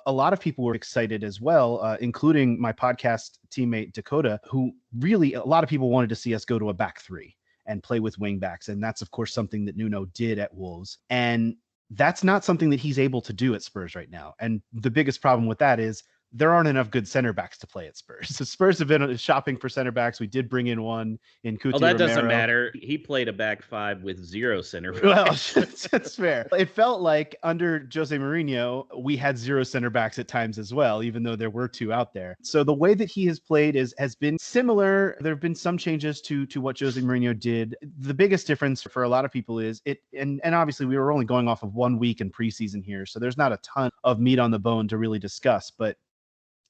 a lot of people were excited as well, including my podcast teammate Dakota, who really, a lot of people wanted to see us go to a back three and play with wing backs. And that's, of course, something that Nuno did at Wolves. And that's not something that he's able to do at Spurs right now. And the biggest problem with that is there aren't enough good center backs to play at Spurs. The Spurs have been shopping for center backs. We did bring in one in Coutinho. Oh, that doesn't matter. He played a back five with 0 center backs. Well, that's fair. It felt like under Jose Mourinho, we had 0 center backs at times as well, even though there were 2 out there. So the way that he has played has been similar. There have been some changes to what Jose Mourinho did. The biggest difference for a lot of people is and obviously we were only going off of 1 week in preseason here, so there's not a ton of meat on the bone to really discuss, but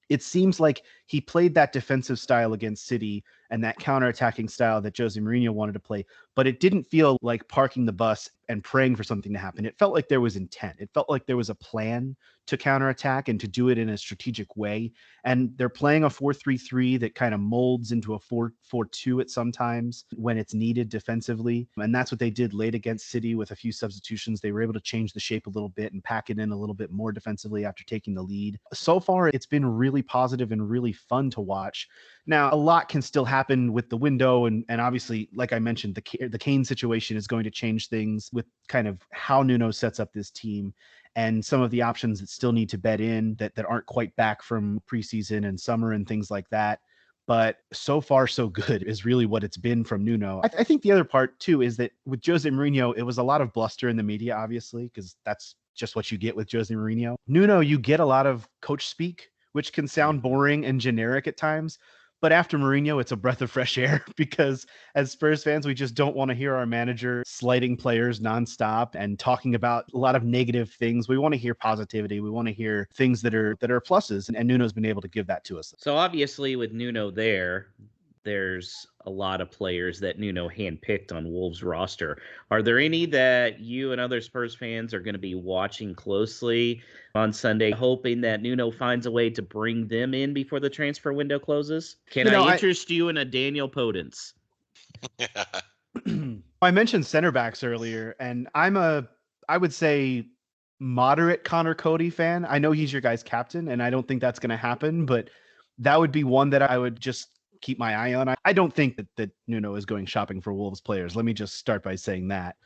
it seems like he played that defensive style against City and that counterattacking style that Jose Mourinho wanted to play, but it didn't feel like parking the bus and praying for something to happen. It felt like there was intent. It felt like there was a plan to counterattack and to do it in a strategic way. And they're playing a 4-3-3 that kind of molds into a 4-4-2 at sometimes when it's needed defensively. And that's what they did late against City with a few substitutions. They were able to change the shape a little bit and pack it in a little bit more defensively after taking the lead. So far, it's been really positive and really fun to watch. Now, a lot can still happen with the window, and obviously, like I mentioned, the Kane situation is going to change things with kind of how Nuno sets up this team and some of the options that still need to bed in that aren't quite back from preseason and summer and things like that. But so far, so good is really what it's been from Nuno. I think the other part, too, is that with Jose Mourinho, it was a lot of bluster in the media, obviously, because that's just what you get with Jose Mourinho. Nuno, you get a lot of coach speak, which can sound boring and generic at times. But after Mourinho, it's a breath of fresh air because as Spurs fans, we just don't want to hear our manager slighting players nonstop and talking about a lot of negative things. We want to hear positivity. We want to hear things that are pluses, and Nuno's been able to give that to us. So obviously with Nuno there's a lot of players that Nuno handpicked on Wolves roster. Are there any that you and other Spurs fans are going to be watching closely on Sunday, hoping that Nuno finds a way to bring them in before the transfer window closes? Can I interest you in a Daniel Podence? I mentioned center backs earlier, and I would say moderate Connor Cody fan. I know he's your guys' captain, and I don't think that's going to happen, but that would be one that I would just keep my eye on. I don't think that Nuno is going shopping for Wolves players. Let me just start by saying that.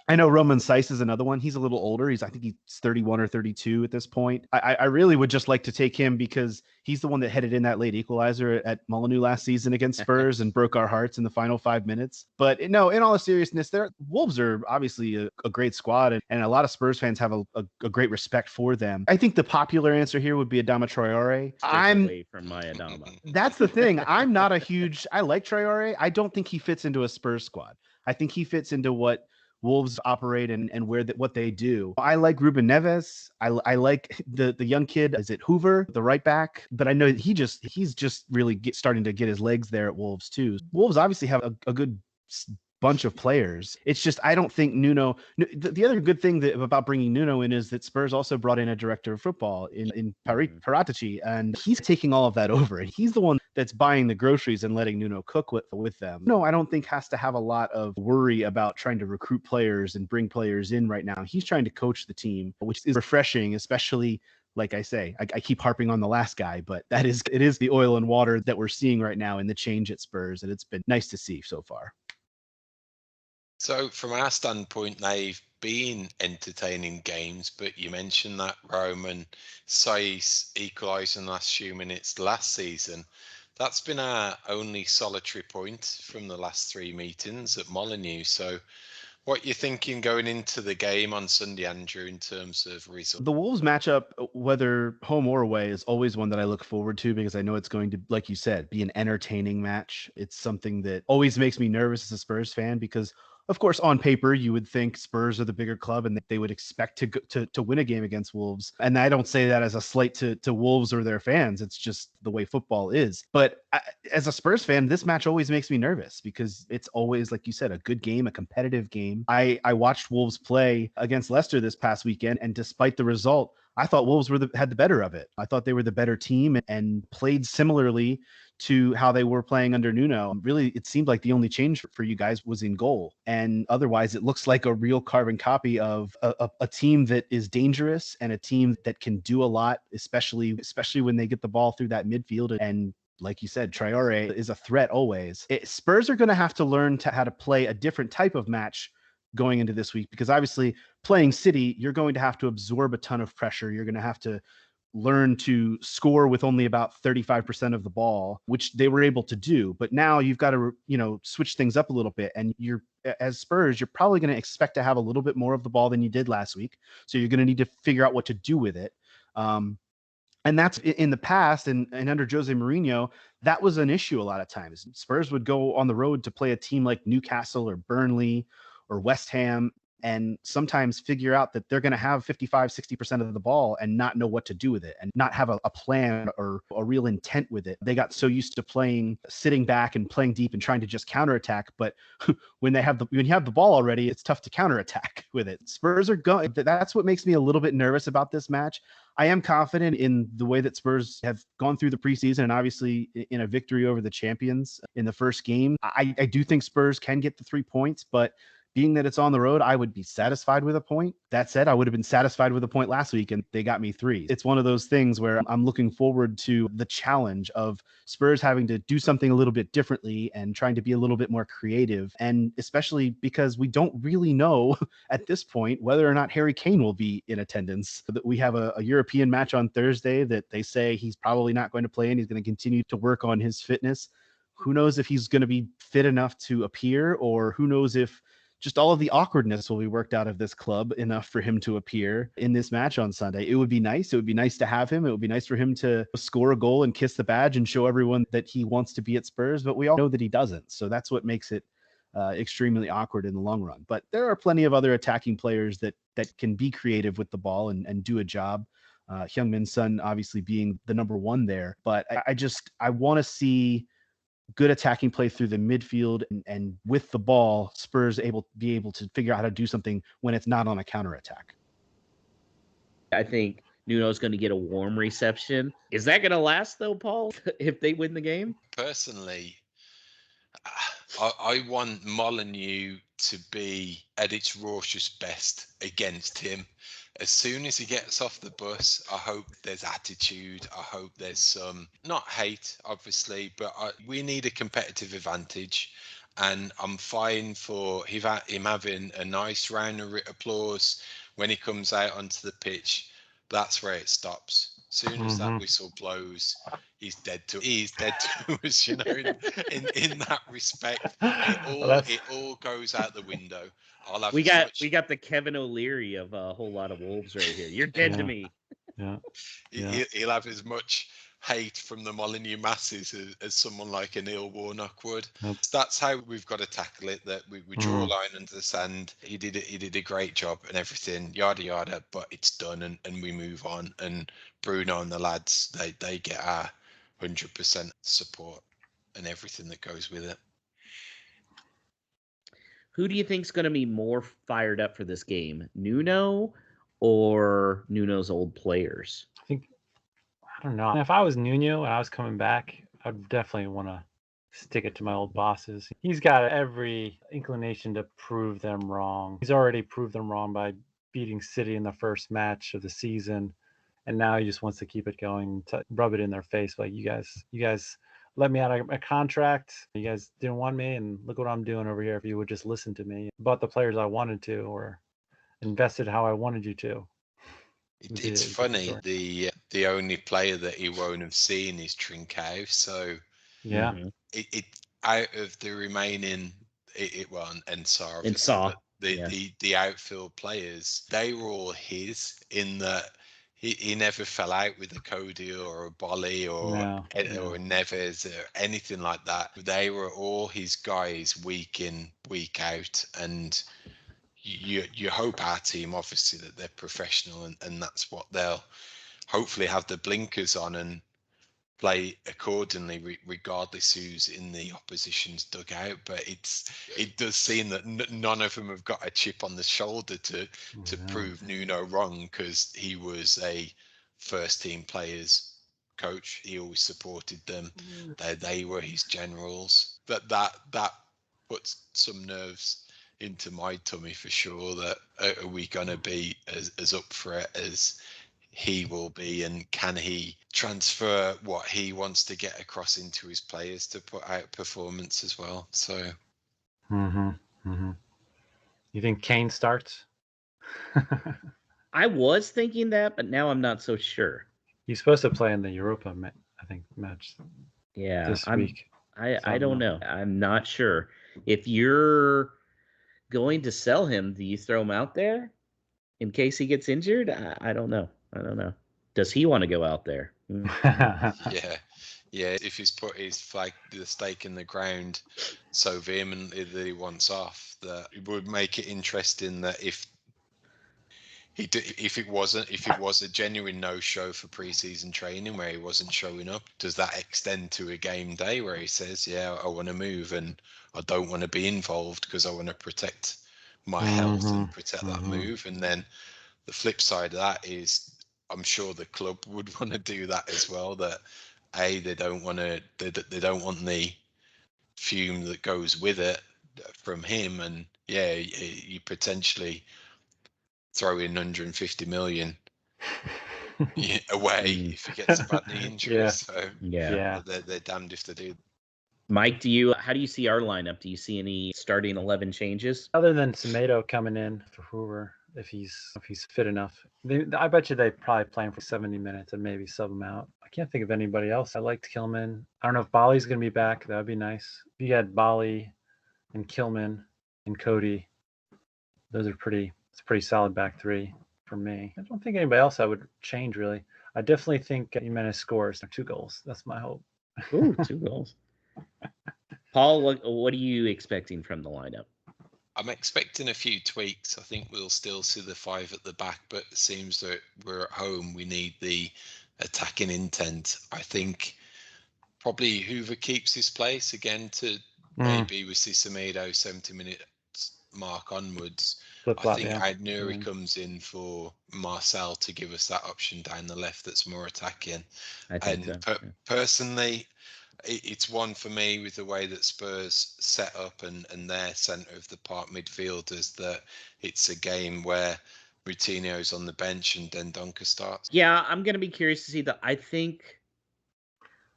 I know Roman Saiz is another one. He's a little older. I think he's 31 or 32 at this point. I really would just like to take him because he's the one that headed in that late equalizer at Molineux last season against Spurs and broke our hearts in the final 5 minutes. But no, in all seriousness, Wolves are obviously a great squad, and a lot of Spurs fans have a great respect for them. I think the popular answer here would be Adama Traore. I'm away from my Adama. That's the thing. I'm not a huge. I like Traore. I don't think he fits into a Spurs squad. I think he fits into what Wolves operate and what they do. I like Ruben Neves. I like the young kid. Is it Hoover, the right back? But I know he's just really starting to get his legs there at Wolves too. Wolves obviously have a good bunch of players. It's just I don't think Nuno. The other good thing about bringing Nuno in is that Spurs also brought in a director of football in Paratici, and he's taking all of that over. And he's the one that's buying the groceries and letting Nuno cook with them. No, I don't think has to have a lot of worry about trying to recruit players and bring players in right now. He's trying to coach the team, which is refreshing, especially. Like I say, I keep harping on the last guy, but it is the oil and water that we're seeing right now in the change at Spurs, and it's been nice to see so far. So from our standpoint, they've been entertaining games, but you mentioned that Roman Saiz equalised in the last few minutes last season. That's been our only solitary point from the last 3 meetings at Molineux. So what you're thinking going into the game on Sunday, Andrew, in terms of results? The Wolves matchup, whether home or away, is always one that I look forward to because I know it's going to, like you said, be an entertaining match. It's something that always makes me nervous as a Spurs fan because, of course, on paper, you would think Spurs are the bigger club and that they would expect to win a game against Wolves. And I don't say that as a slight to Wolves or their fans. It's just the way football is. But as a Spurs fan, this match always makes me nervous because it's always, like you said, a good game, a competitive game. I watched Wolves play against Leicester this past weekend, and despite the result, I thought Wolves had the better of it. I thought they were the better team and played similarly to how they were playing under Nuno. Really, it seemed like the only change for you guys was in goal. And otherwise, it looks like a real carbon copy of a team that is dangerous and a team that can do a lot, especially when they get the ball through that midfield. And like you said, Traore is a threat always. Spurs are going to have to learn how to play a different type of match going into this week because obviously playing City, you're going to have to absorb a ton of pressure. You're going to have to learn to score with only about 35% of the ball, which they were able to do. But now you've got to, switch things up a little bit. And as Spurs, you're probably going to expect to have a little bit more of the ball than you did last week. So you're going to need to figure out what to do with it. And that's in the past and under Jose Mourinho, that was an issue a lot of times. Spurs would go on the road to play a team like Newcastle or Burnley or West Ham and sometimes figure out that they're going to have 55-60% of the ball and not know what to do with it and not have a plan or a real intent with it. They got so used to sitting back and playing deep and trying to just counterattack. But when you have the ball already, it's tough to counterattack with it. Spurs are going. That's what makes me a little bit nervous about this match. I am confident in the way that Spurs have gone through the preseason and obviously in a victory over the champions in the first game. I do think Spurs can get the 3 points, but being that it's on the road, I would be satisfied with a point. That said, I would have been satisfied with a point last week, and they got me 3. It's one of those things where I'm looking forward to the challenge of Spurs having to do something a little bit differently and trying to be a little bit more creative, and especially because we don't really know at this point whether or not Harry Kane will be in attendance. We have a European match on Thursday that they say he's probably not going to play in. He's going to continue to work on his fitness. Who knows if he's going to be fit enough to appear, or who knows if just all of the awkwardness will be worked out of this club enough for him to appear in this match on Sunday. It would be nice. It would be nice to have him. It would be nice for him to score a goal and kiss the badge and show everyone that he wants to be at Spurs, but we all know that he doesn't. So that's what makes it extremely awkward in the long run. But there are plenty of other attacking players that can be creative with the ball and do a job. Heung-min Son obviously being the number one there, but I want to see good attacking play through the midfield and with the ball, Spurs be able to figure out how to do something when it's not on a counterattack. I think Nuno's going to get a warm reception. Is that going to last though, Paul, if they win the game? Personally, I want Molineux to be at its raucous best against him. As soon as he gets off the bus, I hope there's attitude. I hope there's some, not hate, obviously, but we need a competitive advantage. And I'm fine for him having a nice round of applause when he comes out onto the pitch. That's where it stops. As soon as that whistle blows, he's dead to us, you know, in that respect. It all goes out the window. We got the Kevin O'Leary of a whole lot of Wolves right here. You're dead to me. Yeah. He'll have as much hate from the Molineux masses as someone like a Neil Warnock would. Yep. That's how we've got to tackle it. That we draw a line under the sand. He did a great job and everything, yada yada. But it's done, and we move on. And Bruno and the lads, they get our 100% support and everything that goes with it. Who do you think is going to be more fired up for this game, Nuno or Nuno's old players? I don't know. If I was Nuno and I was coming back, I'd definitely want to stick it to my old bosses. He's got every inclination to prove them wrong. He's already proved them wrong by beating City in the first match of the season, and now he just wants to keep it going, to rub it in their face, like you guys let me out of a contract. You guys didn't want me, and look what I'm doing over here. If you would just listen to me, bought the players I wanted to, or invested how I wanted you to. It's funny. The only player that he won't have seen is Trincao. So yeah, it out of the remaining and Sarr, and Saw. The outfield players, they were all his in that. He never fell out with a Cody or a Bolly or a Neves or anything like that. They were all his guys week in, week out. And you hope our team, obviously, that they're professional and that's what they'll hopefully have the blinkers on and play accordingly, regardless who's in the opposition's dugout. But it does seem that none of them have got a chip on the shoulder to prove Nuno wrong, because he was a first team players coach. He always supported them. They were his generals. That puts some nerves into my tummy for sure. That are we going to be as up for it as he will be, and can he transfer what he wants to get across into his players to put out performance as well? So you think Kane starts? I was thinking that, but now I'm not so sure. He's supposed to play in the Europa match this week. I don't know. I'm not sure. If you're going to sell him, do you throw him out there in case he gets injured? I don't know. Does he want to go out there? Yeah. If he's put his the stake in the ground so vehemently that he wants off, that it would make it interesting. That if it was a genuine no-show for pre-season training where he wasn't showing up, does that extend to a game day where he says, "Yeah, I want to move and I don't want to be involved because I want to protect my health and protect that move"? And then the flip side of that is, I'm sure the club would want to do that as well. That they don't want the fume that goes with it from him, and you potentially throw in 150 million away if he gets a bad knee injury. So they're damned if they do. Mike, how do you see our lineup? Do you see any starting 11 changes other than Semedo coming in for Hoover? If he's fit enough, I bet you they probably play him for 70 minutes and maybe sub him out. I can't think of anybody else. I liked Kilman. I don't know if Bali's going to be back. That would be nice. If you had Bali and Kilman and Cody, Those are it's a pretty solid back three for me. I don't think anybody else I would change really. I definitely think Jimenez scores 2 goals. That's my hope. Ooh, 2 goals. Paul, what are you expecting from the lineup? I'm expecting a few tweaks. I think we'll still see the 5 at the back, but it seems that we're at home. We need the attacking intent. I think probably Hoover keeps his place again to maybe we see Semedo 70-minute mark onwards. I think Aït-Nouri comes in for Marcel to give us that option down the left that's more attacking. I think so. Personally, it's one for me with the way that Spurs set up and their centre of the park midfielders, that it's a game where Moutinho's on the bench and Dendoncker starts. Yeah, I'm going to be curious to see I think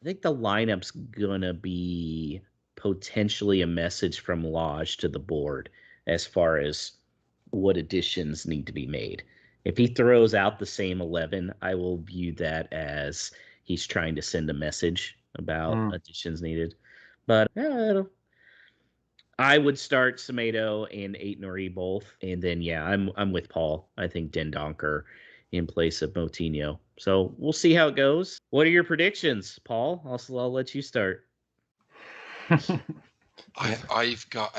the lineup's going to be potentially a message from Lodge to the board as far as what additions need to be made. If he throws out the same 11, I will view that as he's trying to send a message about additions needed. But I would start Semedo and Aït-Nouri both, and then I'm with Paul. I think Dendoncker in place of Moutinho. So we'll see how it goes. What are your predictions, Paul? I'll let you start. I've got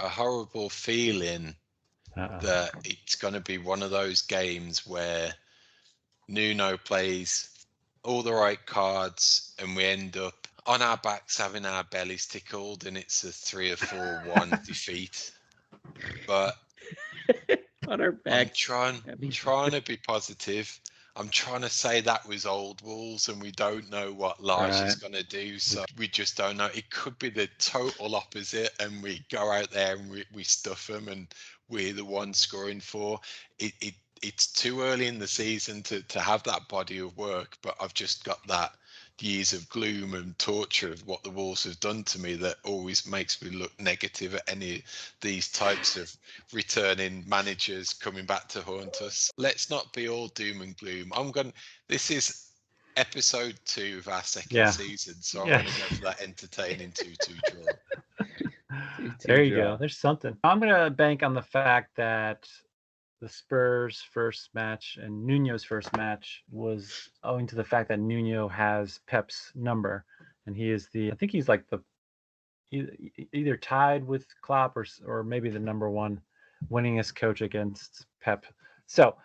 a horrible feeling that it's going to be one of those games where Nuno plays all the right cards and we end up on our backs having our bellies tickled and it's a 3 or 4-1 defeat. But on our backs, I'm trying to be positive. I'm trying to say that was old Wolves and we don't know what Lage is going to do. So we just don't know. It could be the total opposite and we go out there and we stuff them and we're the ones scoring 4. It's too early in the season to have that body of work, but I've just got that years of gloom and torture of what the Wolves have done to me that always makes me look negative at any of these types of returning managers coming back to haunt us. Let's not be all doom and gloom. This is episode 2 of our second season, so I'm going to go for that entertaining 2-2 draw. There you go. There's something. I'm going to bank on the fact that the Spurs' first match and Nuno's first match was owing to the fact that Nuno has Pep's number, and he is I think he's like either tied with Klopp or maybe the number 1 winningest coach against Pep. So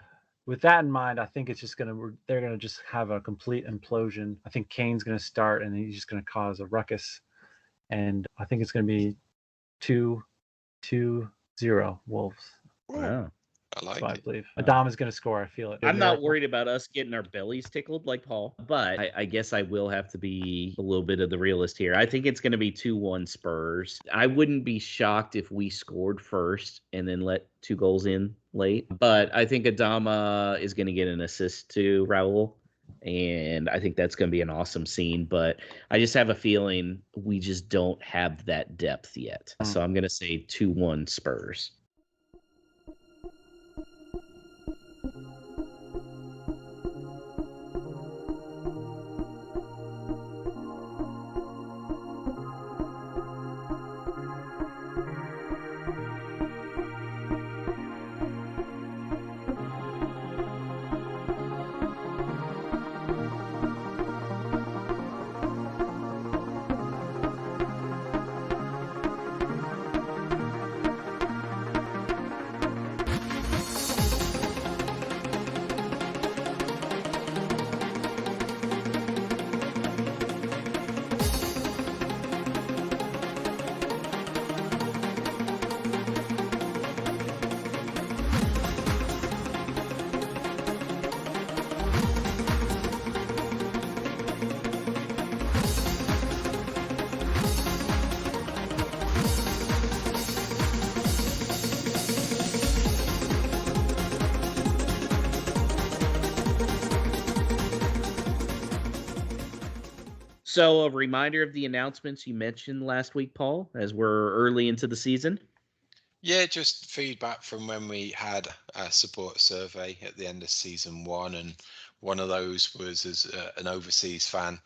with that in mind, I think it's just they're gonna just have a complete implosion. I think Kane's gonna start and he's just gonna cause a ruckus, and I think it's gonna be 2-0 Wolves. Wow. I like it. I believe Adama's going to score. I feel it. I'm not worried about us getting our bellies tickled like Paul, but I guess I will have to be a little bit of the realist here. I think it's going to be 2-1 Spurs. I wouldn't be shocked if we scored first and then let 2 goals in late, but I think Adama is going to get an assist to Raul, and I think that's going to be an awesome scene, but I just have a feeling we just don't have that depth yet. So I'm going to say 2-1 Spurs. So a reminder of the announcements you mentioned last week, Paul, as we're early into the season. Yeah, just feedback from when we had a support survey at the end of season 1, and one of those was as an overseas fan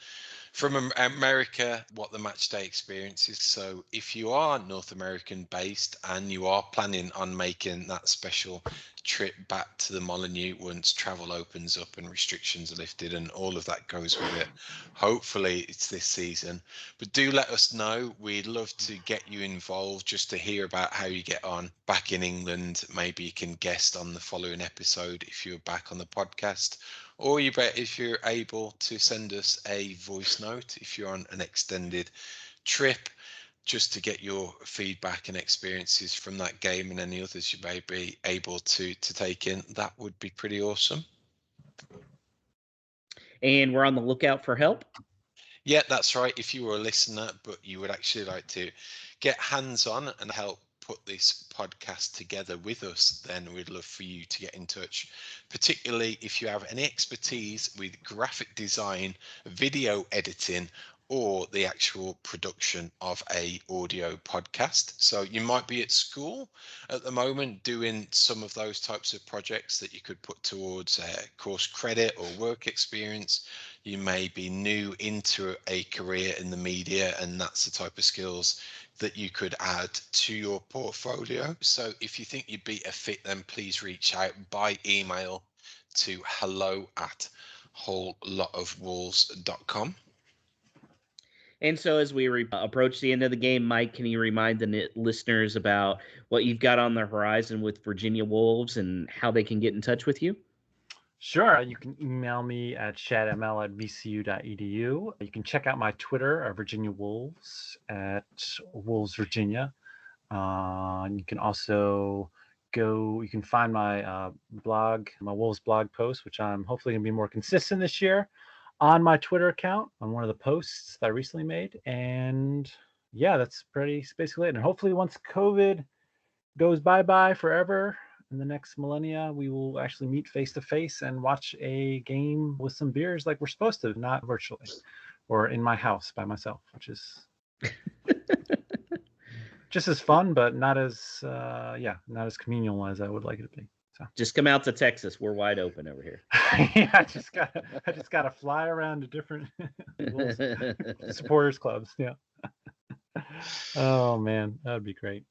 from America, what the match day experience is. So if you are North American based and you are planning on making that special trip back to the Molineux once travel opens up and restrictions are lifted and all of that goes with it, hopefully it's this season. But do let us know. We'd love to get you involved just to hear about how you get on back in England. Maybe you can guest on the following episode if you're back on the podcast. Or you bet if you're able to send us a voice note if you're on an extended trip, just to get your feedback and experiences from that game and any others you may be able to take in. That would be pretty awesome. And we're on the lookout for help. Yeah, that's right. If you were a listener, but you would actually like to get hands-on and help put this podcast together with us, then we'd love for you to get in touch, particularly if you have any expertise with graphic design, video editing, or the actual production of a audio podcast. So you might be at school at the moment doing some of those types of projects that you could put towards course credit or work experience. You may be new into a career in the media, and that's the type of skills that you could add to your portfolio. So if you think you'd be a fit, then please reach out by email to hello@wholelotofwolves.com. And so as we approach the end of the game, Mike, can you remind the listeners about what you've got on the horizon with Virginia Wolves and how they can get in touch with you? Sure. You can email me at shadml@vcu.edu. You can check out my Twitter, Virginia Wolves, at Wolves Virginia. You can also you can find my blog, my Wolves blog post, which I'm hopefully going to be more consistent this year, on my Twitter account, on one of the posts that I recently made. And yeah, that's basically it. And hopefully once COVID goes bye-bye forever, in the next millennia, we will actually meet face to face and watch a game with some beers like we're supposed to, not virtually or in my house by myself, which is just as fun, but not as not as communal as I would like it to be. So just come out to Texas. We're wide open over here. yeah, I just gotta fly around to different supporters clubs. Yeah. Oh man, that'd be great.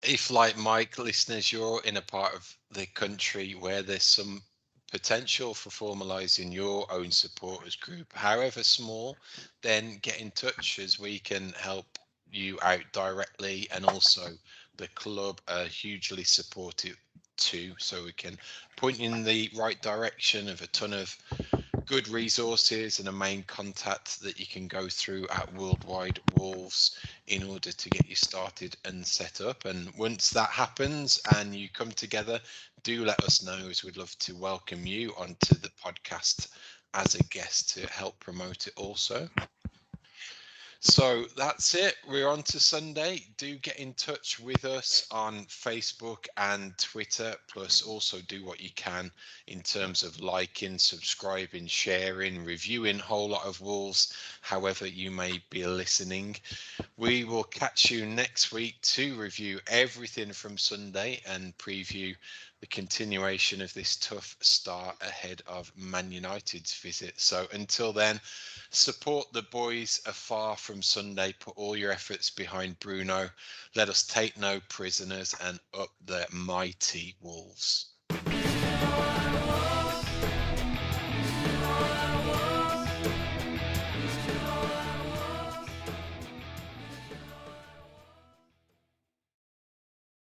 If, like Mike, listeners, you're in a part of the country where there's some potential for formalizing your own supporters group, however small, then get in touch as we can help you out directly. And also the club are hugely supportive too, so we can point you in the right direction of a ton of good resources and a main contact that you can go through at Worldwide Wolves in order to get you started and set up. And once that happens and you come together, do let us know, as we'd love to welcome you onto the podcast as a guest to help promote it also. So that's it. We're on to Sunday. Do get in touch with us on Facebook and Twitter. Plus, also do what you can in terms of liking, subscribing, sharing, reviewing Whole Lot of Wolves, however you may be listening. We will catch you next week to review everything from Sunday and preview the continuation of this tough start ahead of Man United's visit. So until then, support the boys afar from Sunday. Put all your efforts behind Bruno. Let us take no prisoners and up the mighty Wolves.